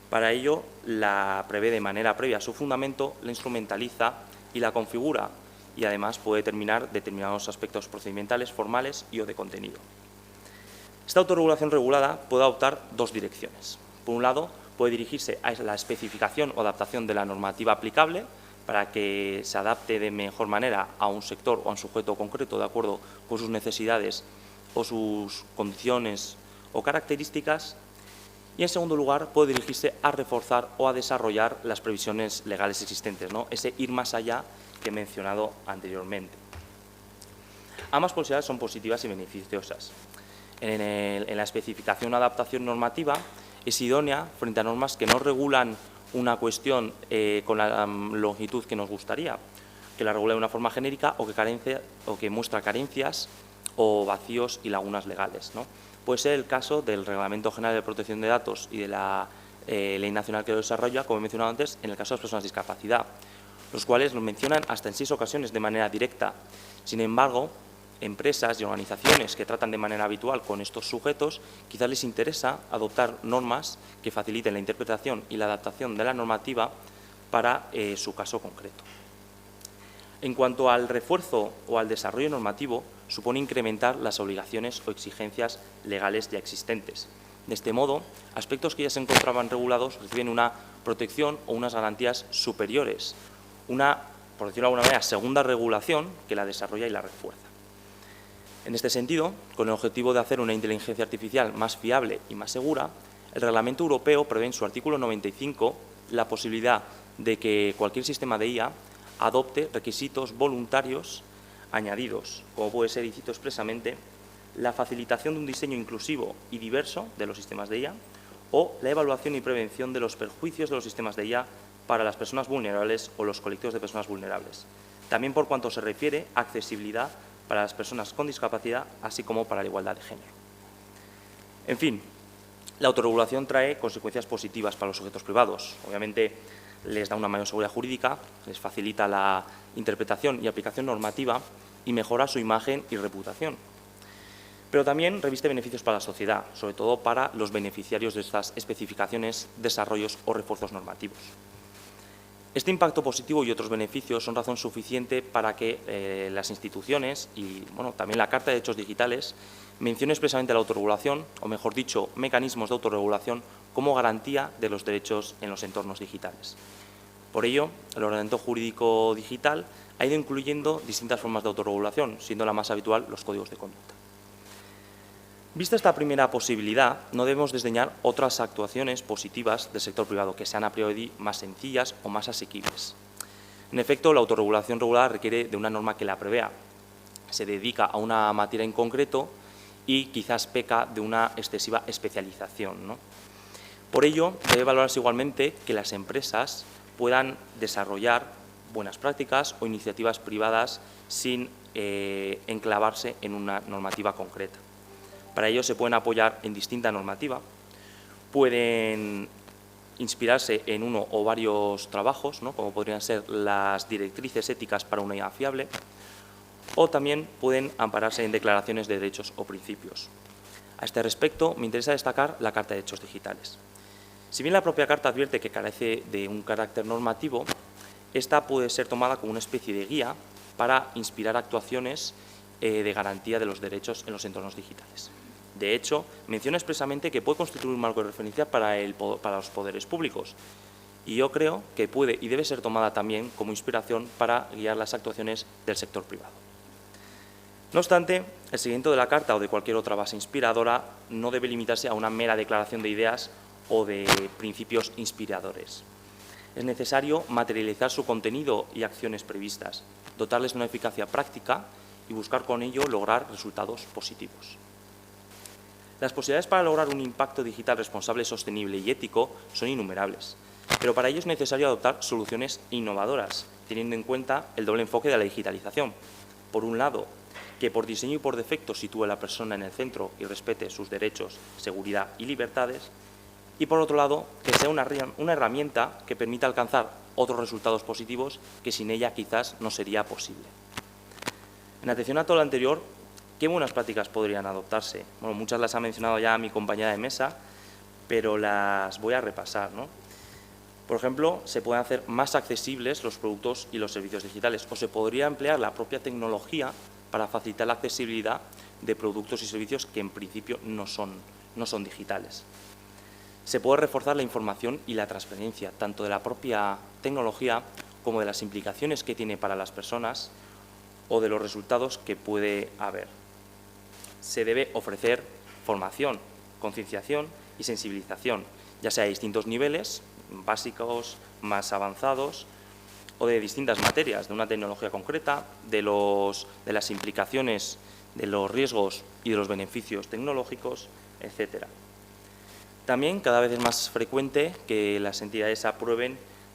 [SPEAKER 4] Para ello, la prevé de manera previa a su fundamento, la instrumentaliza y la configura, y además puede determinar determinados aspectos procedimentales, formales y o de contenido. Esta autorregulación regulada puede adoptar dos direcciones. Por un lado, puede dirigirse a la especificación o adaptación de la normativa aplicable para que se adapte de mejor manera a un sector o a un sujeto concreto de acuerdo con sus necesidades o sus condiciones o características. Y, en segundo lugar, puede dirigirse a reforzar o a desarrollar las previsiones legales existentes, ¿no? Ese ir más allá que he mencionado anteriormente. Ambas posibilidades son positivas y beneficiosas. En la especificación o adaptación normativa es idónea frente a normas que no regulan una cuestión con la longitud que nos gustaría, que la regule de una forma genérica o que muestra carencias o vacíos y lagunas legales, ¿no? Puede ser el caso del Reglamento General de Protección de Datos y de la Ley Nacional que lo desarrolla, como he mencionado antes, en el caso de las personas con discapacidad, los cuales lo mencionan hasta en 6 ocasiones de manera directa. Sin embargo, empresas y organizaciones que tratan de manera habitual con estos sujetos, quizás les interesa adoptar normas que faciliten la interpretación y la adaptación de la normativa para su caso concreto. En cuanto al refuerzo o al desarrollo normativo, supone incrementar las obligaciones o exigencias legales ya existentes. De este modo, aspectos que ya se encontraban regulados reciben una protección o unas garantías superiores, una, por decirlo de alguna manera, segunda regulación que la desarrolla y la refuerza. En este sentido, con el objetivo de hacer una inteligencia artificial más fiable y más segura, el Reglamento Europeo prevé en su artículo 95 la posibilidad de que cualquier sistema de IA adopte requisitos voluntarios añadidos, como puede ser, y cito expresamente, la facilitación de un diseño inclusivo y diverso de los sistemas de IA o la evaluación y prevención de los perjuicios de los sistemas de IA para las personas vulnerables o los colectivos de personas vulnerables. También por cuanto se refiere a accesibilidad para las personas con discapacidad, así como para la igualdad de género. En fin, la autorregulación trae consecuencias positivas para los sujetos privados. Obviamente, les da una mayor seguridad jurídica, les facilita la interpretación y aplicación normativa y mejora su imagen y reputación. Pero también reviste beneficios para la sociedad, sobre todo para los beneficiarios de estas especificaciones, desarrollos o refuerzos normativos. Este impacto positivo y otros beneficios son razón suficiente para que las instituciones y también la Carta de Derechos Digitales mencione expresamente la autorregulación, o mejor dicho, mecanismos de autorregulación como garantía de los derechos en los entornos digitales. Por ello, el ordenamiento jurídico digital ha ido incluyendo distintas formas de autorregulación, siendo la más habitual los códigos de conducta. Vista esta primera posibilidad, no debemos desdeñar otras actuaciones positivas del sector privado que sean a priori más sencillas o más asequibles. En efecto, la autorregulación regulada requiere de una norma que la prevea. Se dedica a una materia en concreto y quizás peca de una excesiva especialización, ¿no? Por ello, debe valorarse igualmente que las empresas puedan desarrollar buenas prácticas o iniciativas privadas sin enclavarse en una normativa concreta. Para ello se pueden apoyar en distinta normativa, pueden inspirarse en uno o varios trabajos, ¿no?, como podrían ser las directrices éticas para una IA fiable, o también pueden ampararse en declaraciones de derechos o principios. A este respecto, me interesa destacar la Carta de Derechos Digitales. Si bien la propia Carta advierte que carece de un carácter normativo, esta puede ser tomada como una especie de guía para inspirar actuaciones de garantía de los derechos en los entornos digitales. De hecho, menciona expresamente que puede constituir un marco de referencia para los poderes públicos, y yo creo que puede y debe ser tomada también como inspiración para guiar las actuaciones del sector privado. No obstante, el seguimiento de la Carta o de cualquier otra base inspiradora no debe limitarse a una mera declaración de ideas o de principios inspiradores. Es necesario materializar su contenido y acciones previstas, dotarles de una eficacia práctica y buscar con ello lograr resultados positivos. Las posibilidades para lograr un impacto digital responsable, sostenible y ético son innumerables, pero para ello es necesario adoptar soluciones innovadoras, teniendo en cuenta el doble enfoque de la digitalización. Por un lado, que por diseño y por defecto sitúe a la persona en el centro y respete sus derechos, seguridad y libertades, y por otro lado, que sea una herramienta que permita alcanzar otros resultados positivos que sin ella quizás no sería posible. En atención a todo lo anterior, ¿qué buenas prácticas podrían adoptarse? Bueno, muchas las ha mencionado ya mi compañera de mesa, pero las voy a repasar, ¿no? Por ejemplo, se pueden hacer más accesibles los productos y los servicios digitales, o se podría emplear la propia tecnología para facilitar la accesibilidad de productos y servicios que en principio no son digitales. Se puede reforzar la información y la transparencia, tanto de la propia tecnología como de las implicaciones que tiene para las personas o de los resultados que puede haber. Se debe ofrecer formación, concienciación y sensibilización, ya sea a distintos niveles, básicos, más avanzados, o de distintas materias, de una tecnología concreta, de las implicaciones, de los riesgos y de los beneficios tecnológicos, etcétera. También cada vez es más frecuente que las entidades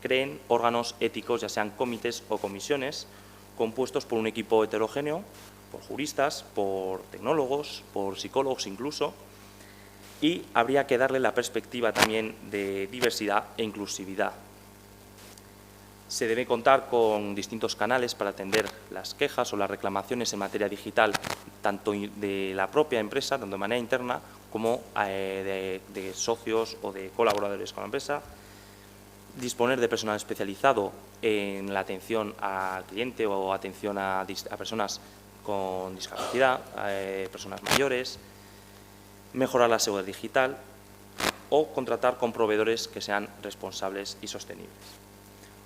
[SPEAKER 4] creen órganos éticos, ya sean comités o comisiones, compuestos por un equipo heterogéneo, por juristas, por tecnólogos, por psicólogos incluso, y habría que darle la perspectiva también de diversidad e inclusividad. Se debe contar con distintos canales para atender las quejas o las reclamaciones en materia digital, tanto de la propia empresa, tanto de manera interna, como de socios o de colaboradores con la empresa. Disponer de personal especializado en la atención al cliente o atención a personas con discapacidad, personas mayores, mejorar la seguridad digital o contratar con proveedores que sean responsables y sostenibles.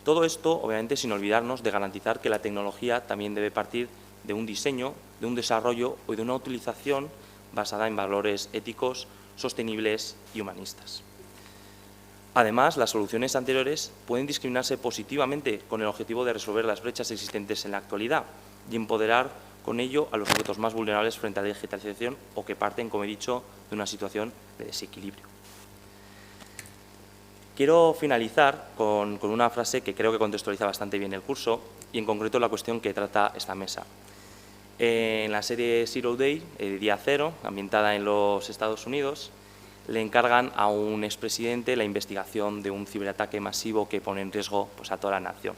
[SPEAKER 4] Todo esto, obviamente, sin olvidarnos de garantizar que la tecnología también debe partir de un diseño, de un desarrollo o de una utilización basada en valores éticos, sostenibles y humanistas. Además, las soluciones anteriores pueden discriminarse positivamente con el objetivo de resolver las brechas existentes en la actualidad y empoderar con ello a los sujetos más vulnerables frente a la digitalización o que parten, como he dicho, de una situación de desequilibrio. Quiero finalizar con una frase que creo que contextualiza bastante bien el curso y en concreto la cuestión que trata esta mesa. En la serie Zero Day, Día Cero, ambientada en los Estados Unidos, le encargan a un expresidente la investigación de un ciberataque masivo que pone en riesgo a toda la nación.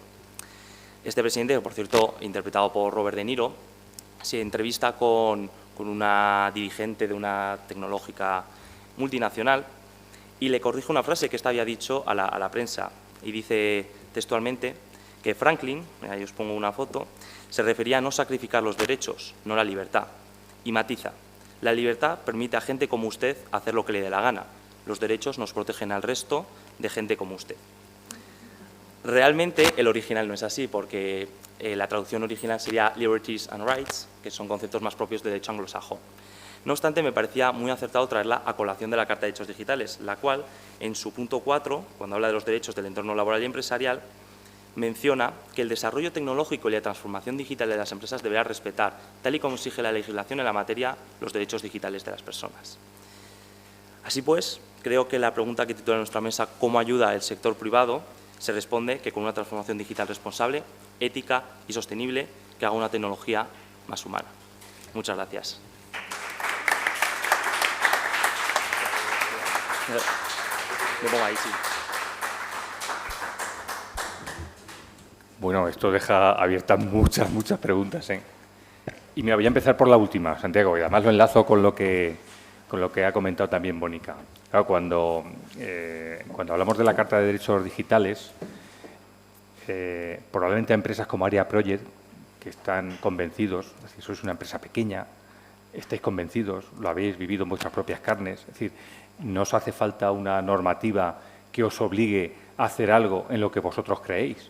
[SPEAKER 4] Este presidente, por cierto, interpretado por Robert De Niro, se entrevista con una dirigente de una tecnológica multinacional y le corrige una frase que ésta había dicho a la prensa y dice textualmente que Franklin, ahí os pongo una foto, se refería a no sacrificar los derechos, no la libertad, y matiza: la libertad permite a gente como usted hacer lo que le dé la gana, los derechos nos protegen al resto de gente como usted. Realmente el original no es así, porque la traducción original sería liberties and rights, que son conceptos más propios de derecho anglosajón. No obstante, me parecía muy acertado traerla a colación de la Carta de Derechos Digitales, la cual, en su punto 4, cuando habla de los derechos del entorno laboral y empresarial, menciona que el desarrollo tecnológico y la transformación digital de las empresas deberá respetar, tal y como exige la legislación en la materia, los derechos digitales de las personas. Así pues, creo que la pregunta que titula nuestra mesa, ¿cómo ayuda el sector privado?, se responde que con una transformación digital responsable, ética y sostenible que haga una tecnología más humana. Muchas gracias. Me pongo ahí, sí.
[SPEAKER 1] Bueno, esto deja abiertas muchas preguntas, ¿eh? Y me voy a empezar por la última, Santiago, y además lo enlazo con lo que ha comentado también Mónica. Claro, cuando hablamos de la Carta de Derechos Digitales, probablemente a empresas como Area Project, que están convencidos, es decir, sois una empresa pequeña, estáis convencidos, lo habéis vivido en vuestras propias carnes, es decir, no os hace falta una normativa que os obligue a hacer algo en lo que vosotros creéis.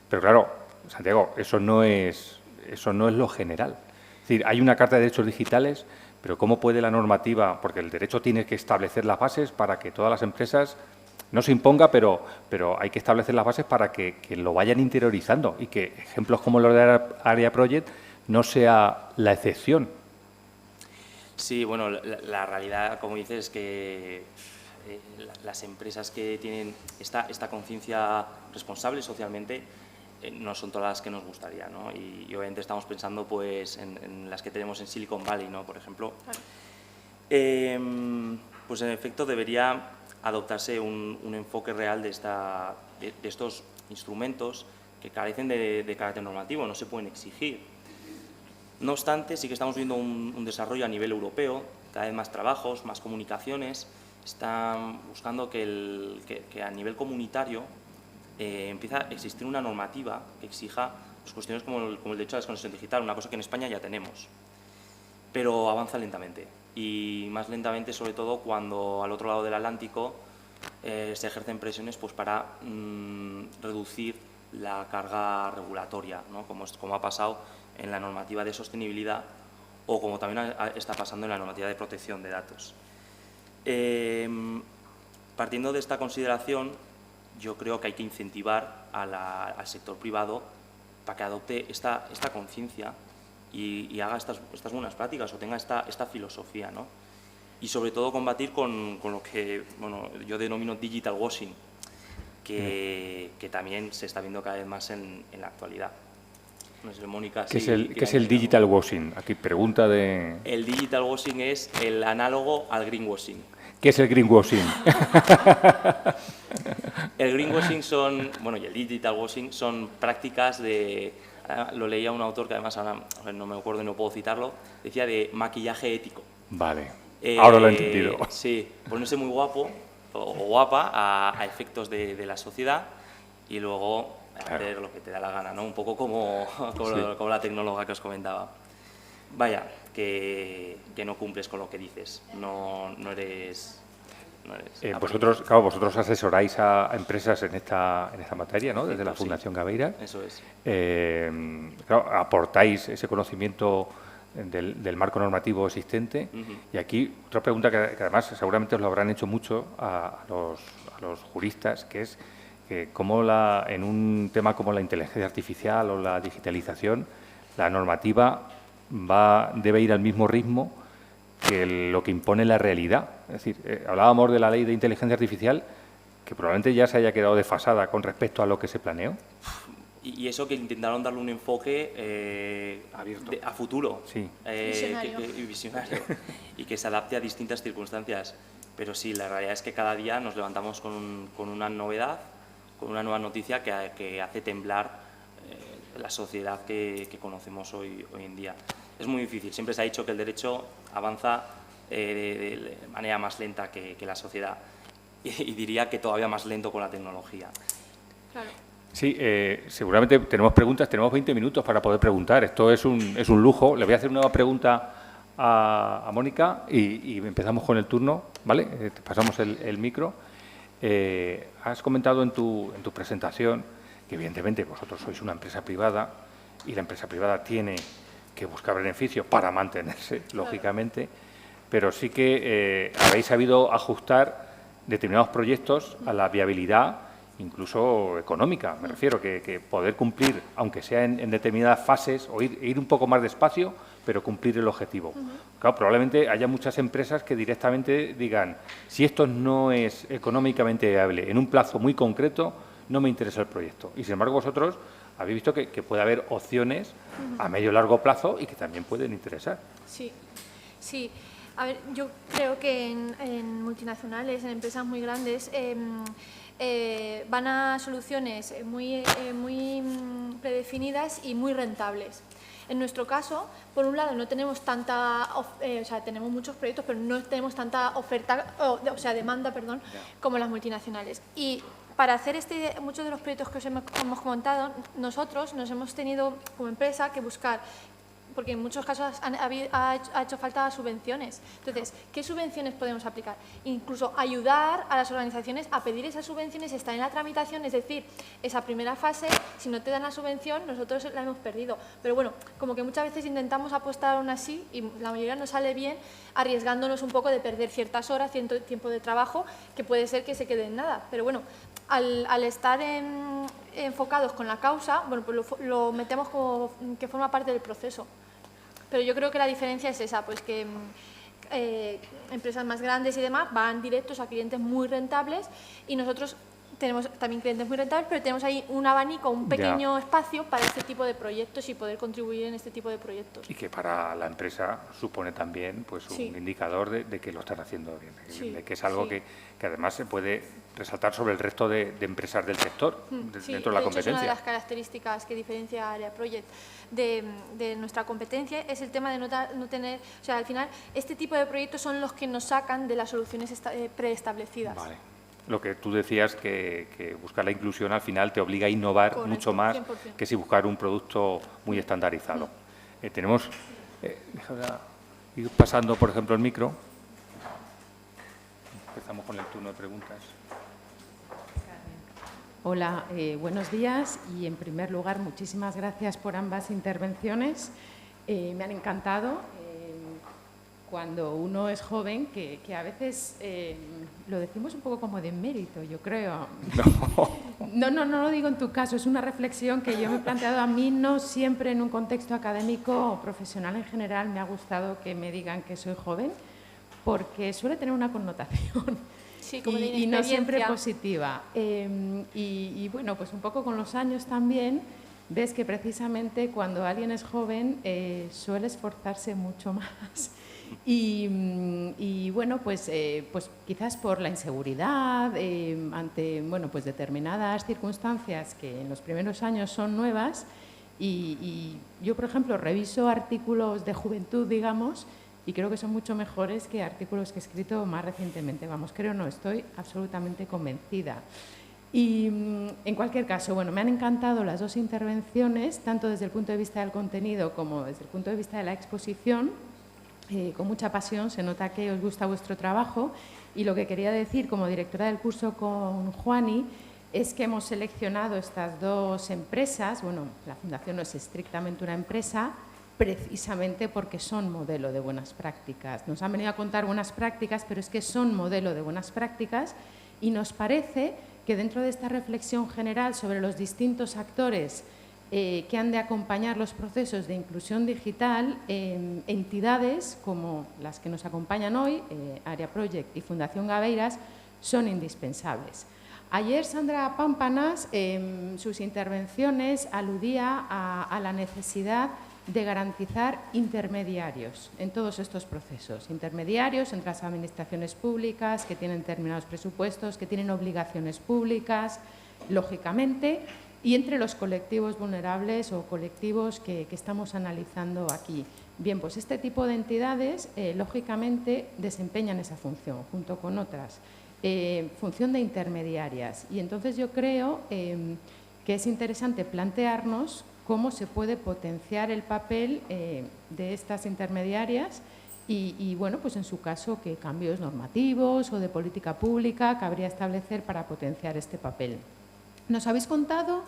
[SPEAKER 1] Pero claro, Santiago, eso no es lo general. Es decir, hay una Carta de Derechos Digitales, pero ¿cómo puede la normativa? Porque el derecho tiene que establecer las bases para que todas las empresas, no se imponga, pero hay que establecer las bases para que lo vayan interiorizando y que ejemplos como los de Area Project no sea la excepción.
[SPEAKER 4] Sí, bueno, la realidad, como dices, es que las empresas que tienen esta conciencia responsable socialmente no son todas las que nos gustaría, ¿no? Y obviamente estamos pensando pues en las que tenemos en Silicon Valley, ¿no? Por ejemplo. Claro. Pues en efecto debería adoptarse un enfoque real de estos instrumentos que carecen de carácter normativo, no se pueden exigir. No obstante, sí que estamos viendo un desarrollo a nivel europeo, cada vez más trabajos, más comunicaciones, están buscando que a nivel comunitario empieza a existir una normativa que exija pues, cuestiones como el derecho a la desconexión digital, una cosa que en España ya tenemos, pero avanza lentamente y más lentamente sobre todo cuando al otro lado del Atlántico se ejercen presiones pues, para reducir la carga regulatoria, ¿no? como ha pasado en la normativa de sostenibilidad o como también está pasando en la normativa de protección de datos. Partiendo de esta consideración, yo creo que hay que incentivar al sector privado para que adopte esta conciencia y haga estas buenas prácticas o tenga esta filosofía, ¿no? Y sobre todo combatir con lo que yo denomino digital washing, que también se está viendo cada vez más en la actualidad. No sé, Mónica,
[SPEAKER 1] ¿Qué es el digital washing? Aquí pregunta de...
[SPEAKER 4] El digital washing es el análogo al greenwashing.
[SPEAKER 1] ¿Qué es el greenwashing?
[SPEAKER 4] El greenwashing y el digital washing son prácticas lo leía un autor que además ahora no me acuerdo y no puedo citarlo, decía de maquillaje ético.
[SPEAKER 1] Vale, ahora lo he entendido.
[SPEAKER 4] Sí, ponerse muy guapo o guapa a efectos de la sociedad y luego hacer lo que te da la gana, ¿no? Un poco como la tecnóloga que os comentaba. Vaya, que no cumples con lo que dices, no eres
[SPEAKER 1] vosotros asesoráis a empresas en esta materia, ¿no? Desde la Fundación Gabeira.
[SPEAKER 4] Eso es.
[SPEAKER 1] Aportáis ese conocimiento del marco normativo existente. Y aquí otra pregunta que además seguramente os lo habrán hecho mucho a los juristas, que es que cómo en un tema como la inteligencia artificial o la digitalización, la normativa debe ir al mismo ritmo que lo que impone la realidad. Es decir, hablábamos de la ley de inteligencia artificial, que probablemente ya se haya quedado desfasada con respecto a lo que se planeó.
[SPEAKER 4] Y eso que intentaron darle un enfoque abierto a futuro,
[SPEAKER 1] sí.
[SPEAKER 4] visionario, y que se adapte a distintas circunstancias. Pero sí, la realidad es que cada día nos levantamos con una novedad, con una nueva noticia que hace temblar la sociedad que conocemos hoy en día. Es muy difícil. Siempre se ha dicho que el derecho avanza de manera más lenta que la sociedad y diría que todavía más lento con la tecnología.
[SPEAKER 2] Claro.
[SPEAKER 1] Sí, seguramente tenemos preguntas, tenemos 20 minutos para poder preguntar. Esto es un lujo. Le voy a hacer una nueva pregunta a Mónica y empezamos con el turno, ¿vale? Te pasamos el micro. Has comentado en tu presentación que evidentemente vosotros sois una empresa privada y la empresa privada tiene que buscar beneficios para mantenerse, lógicamente, pero sí que habéis sabido ajustar determinados proyectos a la viabilidad, incluso económica. Me refiero que poder cumplir, aunque sea en determinadas fases, o ir un poco más despacio, pero cumplir el objetivo. Claro, probablemente haya muchas empresas que directamente digan, si esto no es económicamente viable, en un plazo muy concreto, no me interesa el proyecto. Y sin embargo, vosotros habéis visto que puede haber opciones a medio y largo plazo y que también pueden interesar.
[SPEAKER 2] Sí, sí. A ver, yo creo que en multinacionales, en empresas muy grandes, van a soluciones muy predefinidas y muy rentables. En nuestro caso, por un lado, no tenemos tanta, o sea, tenemos muchos proyectos, pero no tenemos tanta oferta, o sea, demanda, perdón, como las multinacionales. Y para hacer muchos de los proyectos que os hemos comentado, nosotros nos hemos tenido como empresa que buscar, porque en muchos casos ha hecho falta subvenciones. Entonces, ¿qué subvenciones podemos aplicar? Incluso ayudar a las organizaciones a pedir esas subvenciones, estar en la tramitación, es decir, esa primera fase, si no te dan la subvención, nosotros la hemos perdido. Pero bueno, como que muchas veces intentamos apostar aún así y la mayoría no sale bien, arriesgándonos un poco de perder ciertas horas, cierto tiempo de trabajo, que puede ser que se quede en nada. Pero bueno, al estar enfocados con la causa, bueno, pues lo metemos como que forma parte del proceso. Pero yo creo que la diferencia es esa, pues que empresas más grandes y demás van directos a clientes muy rentables y nosotros tenemos también clientes muy rentables, pero tenemos ahí un abanico, un pequeño espacio para este tipo de proyectos y poder contribuir en este tipo de proyectos.
[SPEAKER 1] Y que para la empresa supone también pues un indicador de que lo están haciendo bien, de que es algo que además se puede resaltar sobre el resto de empresas del sector, dentro de la competencia.
[SPEAKER 2] Es una de las características que diferencia a Area Project de nuestra competencia, es el tema de no tener, o sea, al final, este tipo de proyectos son los que nos sacan de las soluciones preestablecidas.
[SPEAKER 1] Vale. Lo que tú decías, que buscar la inclusión al final te obliga a innovar mucho más
[SPEAKER 2] 100%.
[SPEAKER 1] que si buscar un producto muy estandarizado. Tenemos, déjame ir pasando, por ejemplo, el micro. Empezamos con el turno de preguntas.
[SPEAKER 5] Hola, buenos días y en primer lugar muchísimas gracias por ambas intervenciones. Me han encantado. Cuando uno es joven, que a veces lo decimos un poco como de mérito, yo creo. No lo digo en tu caso, es una reflexión que yo me he planteado a mí, no siempre en un contexto académico o profesional en general me ha gustado que me digan que soy joven, porque suele tener una connotación y no siempre positiva. Y bueno, pues un poco con los años también ves que precisamente cuando alguien es joven suele esforzarse mucho más. Y bueno, pues quizás por la inseguridad, ante pues determinadas circunstancias que en los primeros años son nuevas, y yo, por ejemplo, reviso artículos de juventud, digamos, y creo que son mucho mejores que artículos que he escrito más recientemente. Vamos, no, estoy absolutamente convencida. Y en cualquier caso, bueno, me han encantado las dos intervenciones, tanto desde el punto de vista del contenido como desde el punto de vista de la exposición. Con mucha pasión, se nota que os gusta vuestro trabajo, y lo que quería decir como directora del curso con Juani es que hemos seleccionado estas dos empresas. Bueno, la Fundación no es estrictamente una empresa, precisamente porque son modelo de buenas prácticas. Nos han venido a contar buenas prácticas, pero es que son modelo de buenas prácticas, y nos parece que dentro de esta reflexión general sobre los distintos actores que han de acompañar los procesos de inclusión digital, entidades como las que nos acompañan hoy, Area Project y Fundación Gabeiras, son indispensables. Ayer Sandra Pámpanas, en sus intervenciones, aludía a la necesidad de garantizar intermediarios en todos estos procesos, intermediarios entre las administraciones públicas que tienen determinados presupuestos, que tienen obligaciones públicas, lógicamente, y entre los colectivos vulnerables o colectivos que estamos analizando aquí. Bien, pues este tipo de entidades, lógicamente, desempeñan esa función, junto con otras, función de intermediarias. Y entonces yo creo que es interesante plantearnos cómo se puede potenciar el papel de estas intermediarias y, bueno, pues en su caso, qué cambios normativos o de política pública cabría establecer para potenciar este papel. Nos habéis contado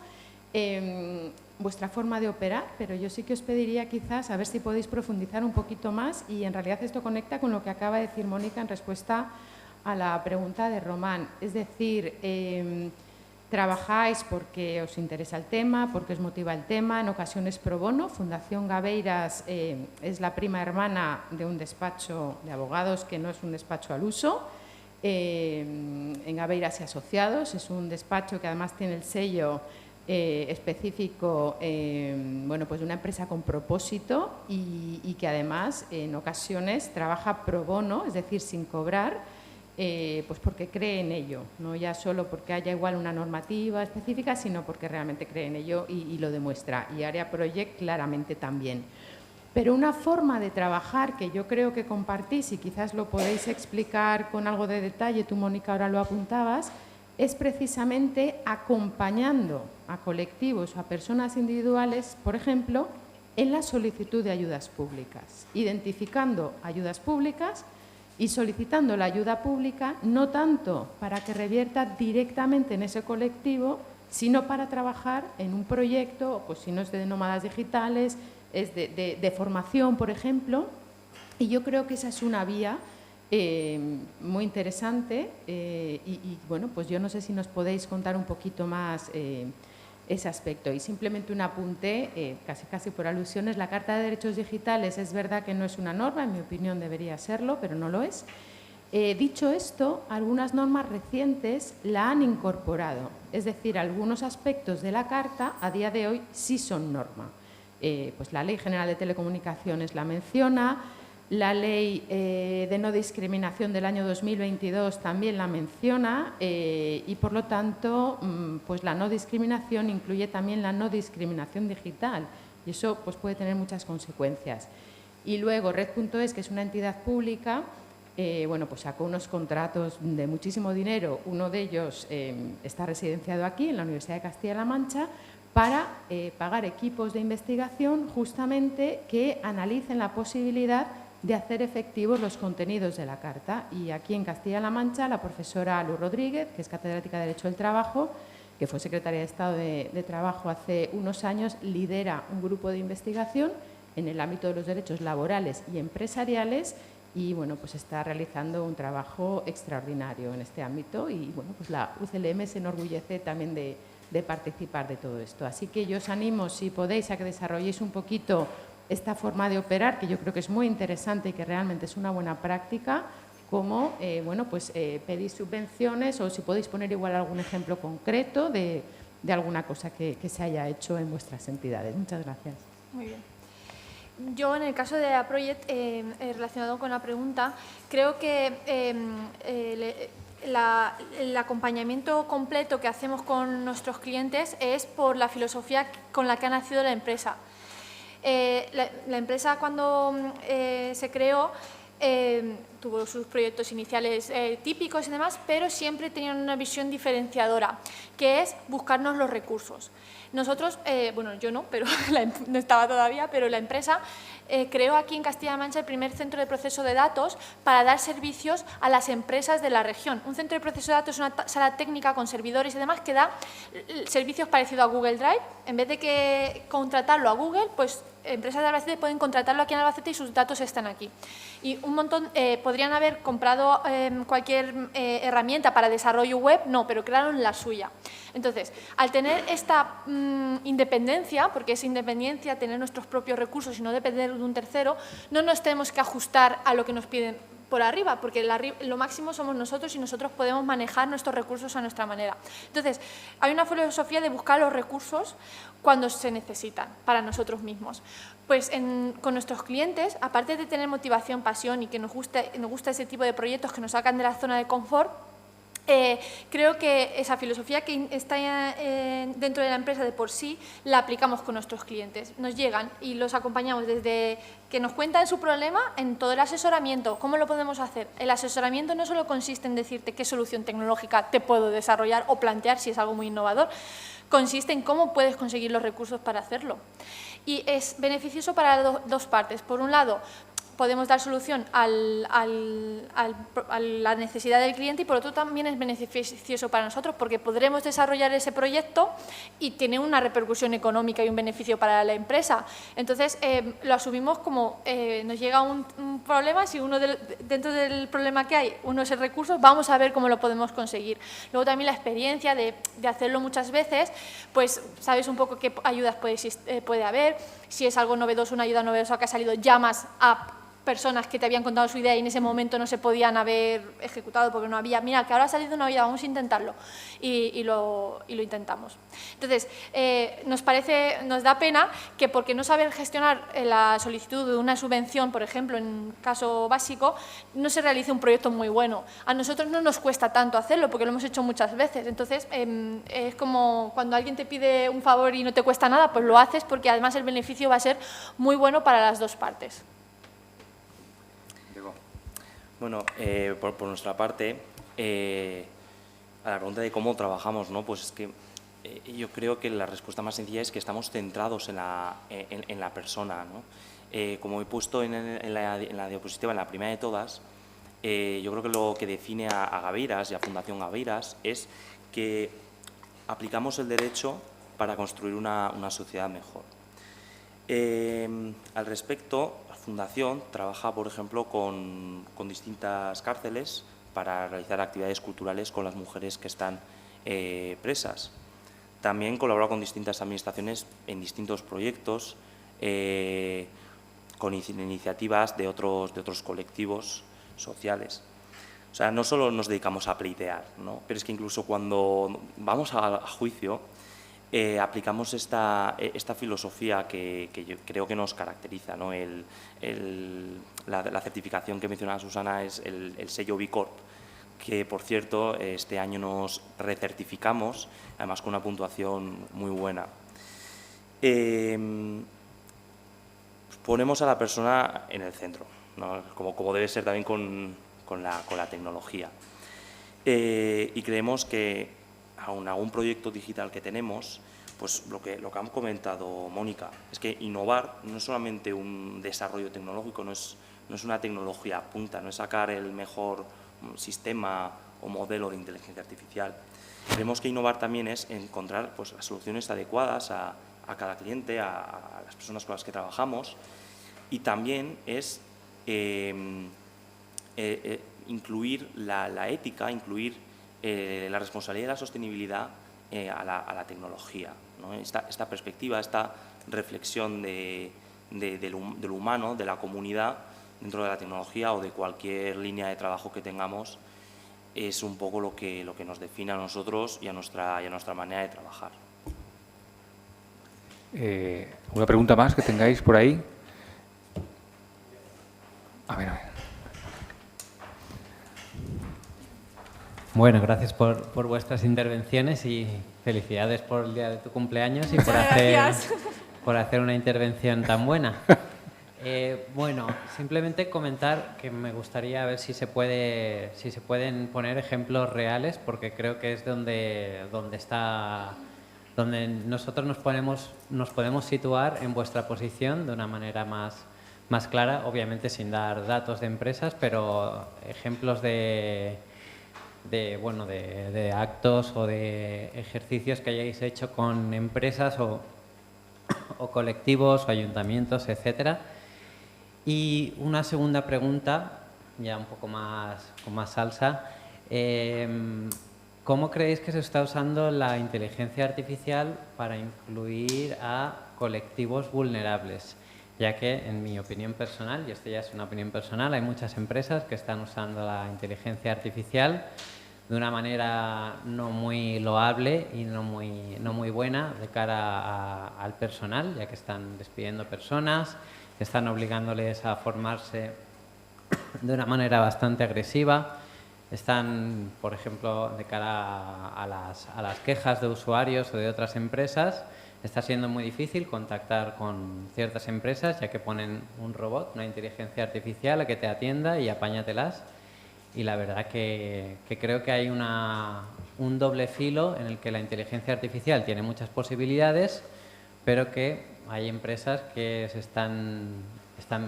[SPEAKER 5] vuestra forma de operar, pero yo sí que os pediría quizás a ver si podéis profundizar un poquito más, y en realidad esto conecta con lo que acaba de decir Mónica en respuesta a la pregunta de Román. Es decir, trabajáis porque os interesa el tema, porque os motiva el tema, en ocasiones pro bono. Fundación Gabeiras es la prima hermana de un despacho de abogados que no es un despacho al uso. En Gabeiras y Asociados es un despacho que además tiene el sello específico, bueno, pues de una empresa con propósito y que además en ocasiones trabaja pro bono, es decir, sin cobrar, pues porque cree en ello, no ya solo porque haya igual una normativa específica, sino porque realmente cree en ello y lo demuestra. Y Area Project claramente también. Pero una forma de trabajar que yo creo que compartís y quizás lo podéis explicar con algo de detalle, tú, Mónica, ahora lo apuntabas, es precisamente acompañando a colectivos o a personas individuales, por ejemplo, en la solicitud de ayudas públicas, identificando ayudas públicas y solicitando la ayuda pública no tanto para que revierta directamente en ese colectivo, sino para trabajar en un proyecto, pues si no es de nómadas digitales, es de formación, por ejemplo, y yo creo que esa es una vía muy interesante y bueno, pues yo no sé si nos podéis contar un poquito más ese aspecto. Y simplemente un apunte, casi por alusiones, la Carta de Derechos Digitales es verdad que no es una norma, en mi opinión debería serlo, pero no lo es. Dicho esto, algunas normas recientes la han incorporado, es decir, algunos aspectos de la Carta a día de hoy sí son norma. Pues la Ley General de Telecomunicaciones la menciona, la Ley de No Discriminación del año 2022 también la menciona y, por lo tanto, pues la no discriminación incluye también la no discriminación digital y eso pues, puede tener muchas consecuencias. Y luego Red.es, que es una entidad pública, bueno, pues sacó unos contratos de muchísimo dinero, uno de ellos está residenciado aquí, en la Universidad de Castilla-La Mancha, para pagar equipos de investigación justamente que analicen la posibilidad de hacer efectivos los contenidos de la Carta. Y aquí en Castilla-La Mancha, la profesora Luz Rodríguez, que es catedrática de Derecho del Trabajo, que fue secretaria de Estado de Trabajo hace unos años, lidera un grupo de investigación en el ámbito de los derechos laborales y empresariales y bueno, pues está realizando un trabajo extraordinario en este ámbito y bueno, pues la UCLM se enorgullece también de participar de todo esto. Así que yo os animo, si podéis, a que desarrolléis un poquito esta forma de operar, que yo creo que es muy interesante y que realmente es una buena práctica, como bueno, pues, pedir subvenciones o si podéis poner igual algún ejemplo concreto de alguna cosa que se haya hecho en vuestras entidades. Muchas gracias.
[SPEAKER 2] Muy bien. Yo, en el caso de Area Project, relacionado con la pregunta, creo que el acompañamiento completo que hacemos con nuestros clientes es por la filosofía con la que ha nacido la empresa. La empresa, cuando se creó, tuvo sus proyectos iniciales típicos y demás, pero siempre tenían una visión diferenciadora, que es buscarnos los recursos. Nosotros, bueno, yo no, pero no estaba todavía, pero la empresa creó aquí en Castilla-La Mancha el primer centro de proceso de datos para dar servicios a las empresas de la región. Un centro de proceso de datos es una sala técnica con servidores y demás que da servicios parecidos a Google Drive. En vez de que contratarlo a Google, pues empresas de Albacete pueden contratarlo aquí en Albacete y sus datos están aquí. Y un montón, podrían haber comprado cualquier herramienta para desarrollo web, no, pero crearon la suya. Entonces, al tener esta independencia, porque es independencia tener nuestros propios recursos y no depender de un tercero, no nos tenemos que ajustar a lo que nos piden por arriba, porque lo máximo somos nosotros y nosotros podemos manejar nuestros recursos a nuestra manera. Entonces, hay una filosofía de buscar los recursos cuando se necesitan para nosotros mismos. Pues con nuestros clientes, aparte de tener motivación, pasión y que nos gusta ese tipo de proyectos que nos sacan de la zona de confort, creo que esa filosofía que está dentro de la empresa de por sí la aplicamos con nuestros clientes. Nos llegan y los acompañamos desde que nos cuentan su problema en todo el asesoramiento. ¿Cómo lo podemos hacer? El asesoramiento no solo consiste en decirte qué solución tecnológica te puedo desarrollar o plantear si es algo muy innovador, consiste en cómo puedes conseguir los recursos para hacerlo. Y es beneficioso para dos partes. Por un lado, podemos dar solución a la necesidad del cliente y por otro también es beneficioso para nosotros porque podremos desarrollar ese proyecto y tiene una repercusión económica y un beneficio para la empresa. Entonces, lo asumimos como nos llega un problema, si dentro del problema que hay uno es el recurso, vamos a ver cómo lo podemos conseguir. Luego también la experiencia de hacerlo muchas veces, pues sabes un poco qué ayudas puede haber, si es algo novedoso, una ayuda novedosa que ha salido, llamas a personas que te habían contado su idea y en ese momento no se podían haber ejecutado porque no había, mira, que ahora ha salido una idea, vamos a intentarlo, y lo intentamos. Entonces, nos da pena que porque no saber gestionar la solicitud de una subvención, por ejemplo, en caso básico, no se realice un proyecto muy bueno. A nosotros no nos cuesta tanto hacerlo porque lo hemos hecho muchas veces, entonces es como cuando alguien te pide un favor y no te cuesta nada, pues lo haces porque además el beneficio va a ser muy bueno para las dos partes.
[SPEAKER 4] Bueno, por nuestra parte, a la pregunta de cómo trabajamos, ¿no? Pues es que yo creo que la respuesta más sencilla es que estamos centrados en la persona, ¿no? Como he puesto en la diapositiva, en la primera de todas, yo creo que lo que define a Gaveiras y a Fundación Gaveiras es que aplicamos el derecho para construir una sociedad mejor. Al respecto, la Fundación trabaja, por ejemplo, con distintas cárceles para realizar actividades culturales con las mujeres que están presas. También colabora con distintas administraciones en distintos proyectos, con iniciativas de otros colectivos sociales. O sea, no solo nos dedicamos a pleitear, ¿no? Pero es que incluso cuando vamos a juicio, aplicamos esta filosofía que yo creo que nos caracteriza, ¿no? La certificación que mencionaba Susana es el sello B Corp, que por cierto este año nos recertificamos, además con una puntuación muy buena. Ponemos a la persona en el centro, ¿no? Como debe ser también con la tecnología. Y creemos que aun algún proyecto digital que tenemos, pues lo que ha comentado Mónica, es que innovar no es solamente un desarrollo tecnológico, no es una tecnología punta, no es sacar el mejor sistema o modelo de inteligencia artificial. Creemos que innovar también es encontrar pues, las soluciones adecuadas a cada cliente, a las personas con las que trabajamos, y también es incluir la ética, incluir la responsabilidad y la sostenibilidad a la tecnología, ¿no? Esta perspectiva, esta reflexión de lo humano, de la comunidad dentro de la tecnología o de cualquier línea de trabajo que tengamos, es un poco lo que nos define a nosotros y a nuestra manera de trabajar.
[SPEAKER 1] ¿Una pregunta más que tengáis por ahí? A ver.
[SPEAKER 6] Bueno, gracias por vuestras intervenciones y felicidades por el día de tu cumpleaños y por hacer una intervención tan buena. Bueno, simplemente comentar que me gustaría ver si se pueden poner ejemplos reales, porque creo que es donde nosotros nos podemos situar en vuestra posición de una manera más clara, obviamente sin dar datos de empresas, pero ejemplos de actos o de ejercicios que hayáis hecho con empresas o colectivos o ayuntamientos, etcétera. Y una segunda pregunta, ya un poco con más salsa. ¿Cómo creéis que se está usando la inteligencia artificial para incluir a colectivos vulnerables? Ya que, en mi opinión personal, y esto ya es una opinión personal, hay muchas empresas que están usando la inteligencia artificial de una manera no muy loable y no muy buena de cara al personal, ya que están despidiendo personas, que están obligándoles a formarse de una manera bastante agresiva. Están, por ejemplo, de cara a las quejas de usuarios o de otras empresas, está siendo muy difícil contactar con ciertas empresas, ya que ponen un robot, una inteligencia artificial a que te atienda y apáñatelas. Y la verdad que creo que hay un doble filo en el que la inteligencia artificial tiene muchas posibilidades, pero que hay empresas que están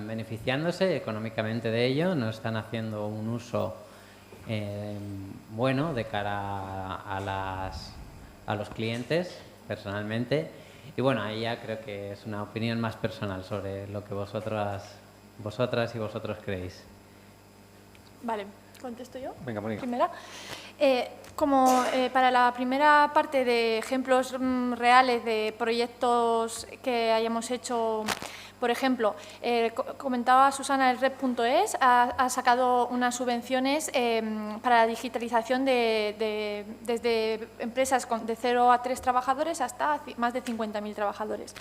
[SPEAKER 6] beneficiándose económicamente de ello, no están haciendo un uso bueno de cara a los clientes, personalmente. Y bueno, ahí ya creo que es una opinión más personal sobre lo que vosotras y vosotros creéis.
[SPEAKER 2] Vale, ¿contesto yo?
[SPEAKER 1] Venga, Mónica.
[SPEAKER 2] Primera. Para la primera parte de ejemplos reales de proyectos que hayamos hecho, por ejemplo, comentaba Susana, el Red.es ha sacado unas subvenciones para la digitalización desde empresas de 0 a 3 trabajadores hasta más de 50.000 trabajadores.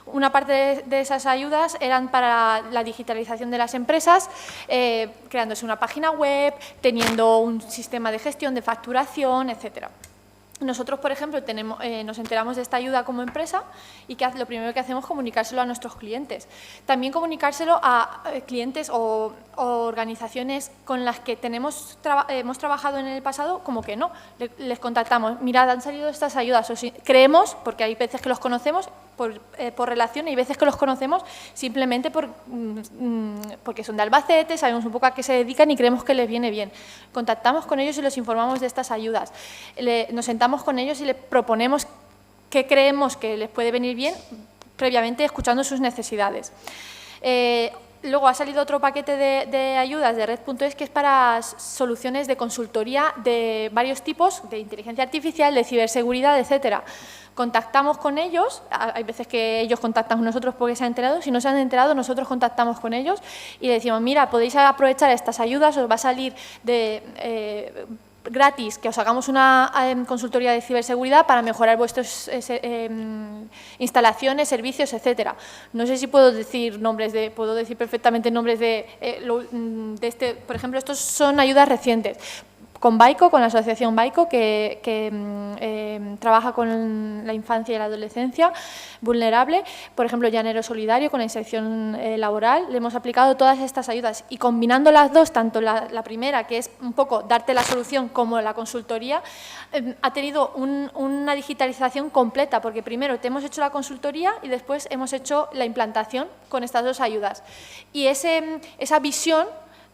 [SPEAKER 2] Una parte de esas ayudas eran para la digitalización de las empresas, creándose una página web, teniendo un sistema de gestión, de facturación, etcétera. Nosotros, por ejemplo, nos enteramos de esta ayuda como empresa y lo primero que hacemos es comunicárselo a nuestros clientes. También comunicárselo a clientes o organizaciones con las que hemos trabajado en el pasado, como que no. Les contactamos, mirad, han salido estas ayudas, creemos, porque hay veces que los conocemos por relación y hay veces que los conocemos simplemente porque son de Albacete, sabemos un poco a qué se dedican y creemos que les viene bien. Contactamos con ellos y los informamos de estas ayudas. Nos sentamos con ellos y les proponemos qué creemos que les puede venir bien, previamente escuchando sus necesidades. Luego ha salido otro paquete de ayudas de Red.es que es para soluciones de consultoría de varios tipos, de inteligencia artificial, de ciberseguridad, etcétera. Contactamos con ellos, hay veces que ellos contactan con nosotros porque se han enterado, si no se han enterado nosotros contactamos con ellos y les decimos, mira, podéis aprovechar estas ayudas, os va a salir gratis que os hagamos una consultoría de ciberseguridad para mejorar vuestras instalaciones, servicios, etcétera. No sé si puedo decir puedo decir perfectamente nombres de por ejemplo, estos son ayudas recientes. Con BAICO, con la asociación BAICO, que trabaja con la infancia y la adolescencia vulnerable. Por ejemplo, Llanero Solidario, con la inserción laboral. Le hemos aplicado todas estas ayudas y combinando las dos, tanto la primera, que es un poco darte la solución, como la consultoría, ha tenido una digitalización completa, porque primero te hemos hecho la consultoría y después hemos hecho la implantación con estas dos ayudas. Y esa visión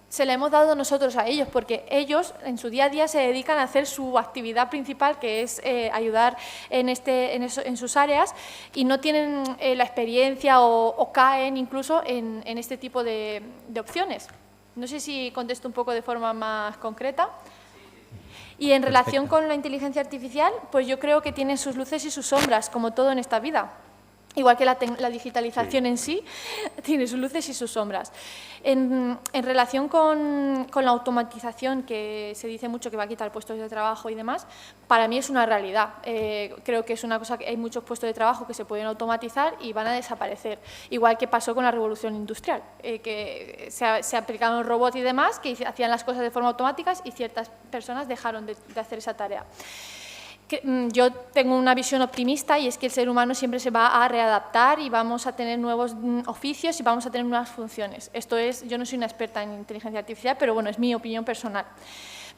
[SPEAKER 2] se la hemos dado nosotros a ellos, porque ellos en su día a día se dedican a hacer su actividad principal, que es ayudar en sus áreas, y no tienen la experiencia o caen incluso en este tipo de opciones. No sé si contesto un poco de forma más concreta. Y en relación con la inteligencia artificial, pues yo creo que tiene sus luces y sus sombras, como todo en esta vida. Igual que la digitalización en sí, tiene sus luces y sus sombras. En relación con la automatización, que se dice mucho que va a quitar puestos de trabajo y demás, para mí es una realidad. Creo que es una cosa que hay muchos puestos de trabajo que se pueden automatizar y van a desaparecer. Igual que pasó con la revolución industrial, que se aplicaron robots y demás, que hacían las cosas de forma automática y ciertas personas dejaron de hacer esa tarea. Yo tengo una visión optimista y es que el ser humano siempre se va a readaptar y vamos a tener nuevos oficios y vamos a tener nuevas funciones. Yo no soy una experta en inteligencia artificial, pero bueno, es mi opinión personal.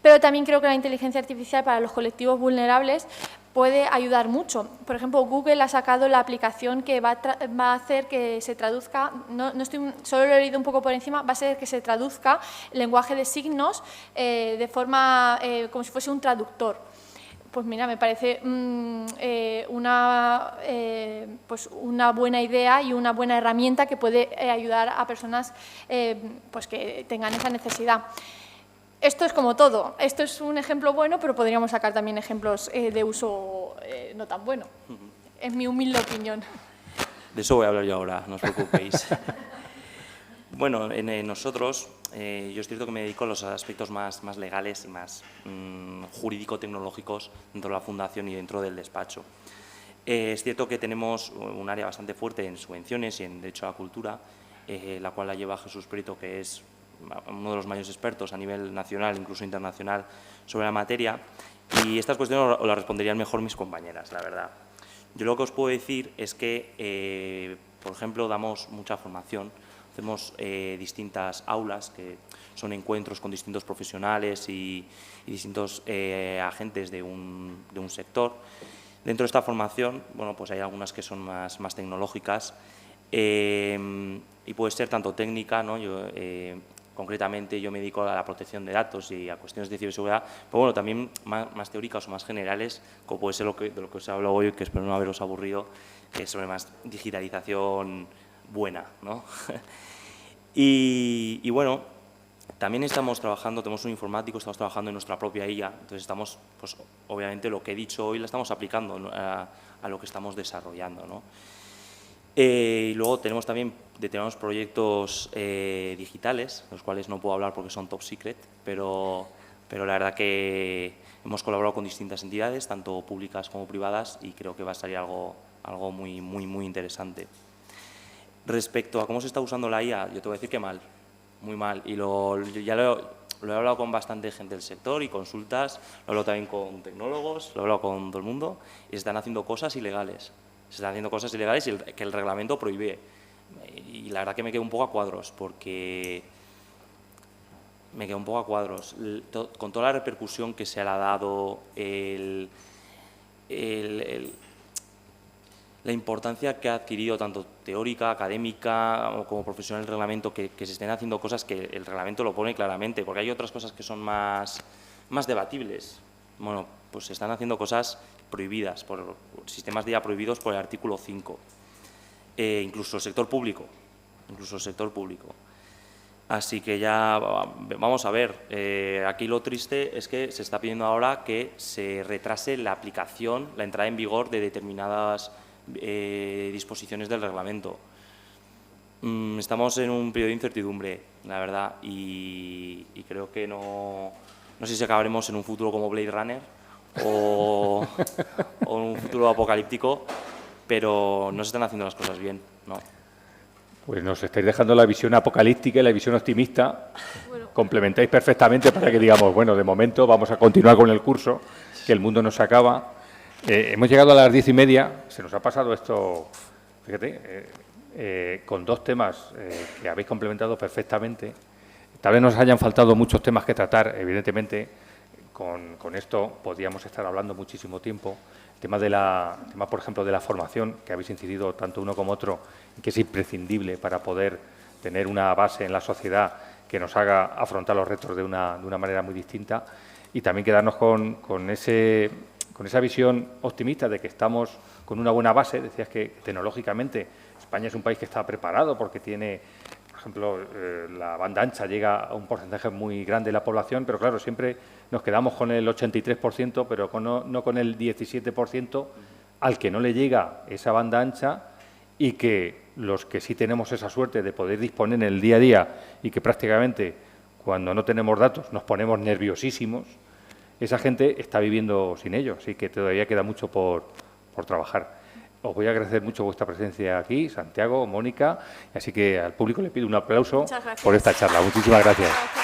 [SPEAKER 2] Pero también creo que la inteligencia artificial para los colectivos vulnerables puede ayudar mucho. Por ejemplo, Google ha sacado la aplicación que va a hacer que se traduzca, solo lo he leído un poco por encima, va a ser que se traduzca el lenguaje de signos de forma como si fuese un traductor. Pues mira, me parece una buena idea y una buena herramienta que puede ayudar a personas pues que tengan esa necesidad. Esto es como todo. Esto es un ejemplo bueno, pero podríamos sacar también ejemplos de uso no tan bueno. Es mi humilde opinión.
[SPEAKER 4] De eso voy a hablar yo ahora, no os preocupéis. Bueno, nosotros, yo es cierto que me dedico a los aspectos más legales y más jurídico-tecnológicos dentro de la Fundación y dentro del despacho. Es cierto que tenemos un área bastante fuerte en subvenciones y en derecho a la cultura, la cual la lleva Jesús Prieto, que es uno de los mayores expertos a nivel nacional, incluso internacional, sobre la materia. Y estas cuestiones os las responderían mejor mis compañeras, la verdad. Yo lo que os puedo decir es que, por ejemplo, damos mucha formación. Hacemos distintas aulas, que son encuentros con distintos profesionales y distintos agentes de un sector. Dentro de esta formación, bueno, pues hay algunas que son más tecnológicas y puede ser tanto técnica, ¿no? Concretamente yo me dedico a la protección de datos y a cuestiones de ciberseguridad, pero bueno, también más teóricas o más generales, como puede ser de lo que os he hablado hoy, que espero no haberos aburrido, que es sobre más digitalización buena, ¿no? Y bueno, También estamos trabajando, tenemos un informático, estamos trabajando en nuestra propia IA, entonces estamos, pues obviamente lo que he dicho hoy lo estamos aplicando, ¿no?, a lo que estamos desarrollando, ¿no? Y luego tenemos también determinados proyectos digitales, los cuales no puedo hablar porque son top secret, pero la verdad que hemos colaborado con distintas entidades, tanto públicas como privadas, y creo que va a salir algo muy interesante. Respecto a cómo se está usando la IA, yo te voy a decir que mal, muy mal, y ya lo he hablado con bastante gente del sector y consultas, lo he hablado también con tecnólogos, lo he hablado con todo el mundo, y se están haciendo cosas ilegales. Se están haciendo cosas ilegales y que el reglamento prohíbe. Y la verdad que me quedo un poco a cuadros, porque me quedo un poco a cuadros. Con toda la repercusión que se le ha dado, la importancia que ha adquirido tanto teórica, académica como profesional el reglamento, que se estén haciendo cosas que el reglamento lo pone claramente, porque hay otras cosas que son más debatibles. Bueno, pues se están haciendo cosas prohibidas, por sistemas de IA prohibidos por el artículo 5. Incluso el sector público. Así que ya vamos a ver. Aquí lo triste es que se está pidiendo ahora que se retrase la aplicación, la entrada en vigor de determinadas disposiciones del reglamento. Estamos en un periodo de incertidumbre, la verdad, y creo que no sé si acabaremos en un futuro como Blade Runner o un futuro apocalíptico, pero no se están haciendo las cosas bien, ¿no?
[SPEAKER 1] Pues nos estáis dejando la visión apocalíptica y la visión optimista. Complementáis perfectamente para que digamos, bueno, de momento vamos a continuar con el curso, que el mundo no se acaba. Hemos llegado a las 10:30, se nos ha pasado esto, fíjate, con dos temas que habéis complementado perfectamente. Tal vez nos hayan faltado muchos temas que tratar, evidentemente. Con esto podríamos estar hablando muchísimo tiempo. El tema, por ejemplo, de la formación, que habéis incidido tanto uno como otro, que es imprescindible para poder tener una base en la sociedad que nos haga afrontar los retos de una manera muy distinta. Y también quedarnos con esa visión optimista de que estamos con una buena base. Decías que tecnológicamente España es un país que está preparado porque tiene, por ejemplo, la banda ancha llega a un porcentaje muy grande de la población, pero claro, siempre nos quedamos con el 83%, pero no con el 17% al que no le llega esa banda ancha, y que los que sí tenemos esa suerte de poder disponer en el día a día y que prácticamente cuando no tenemos datos nos ponemos nerviosísimos, esa gente está viviendo sin ello, así que todavía queda mucho por trabajar. Os voy a agradecer mucho vuestra presencia aquí, Santiago, Mónica, así que al público le pido un aplauso por esta charla. Muchísimas gracias.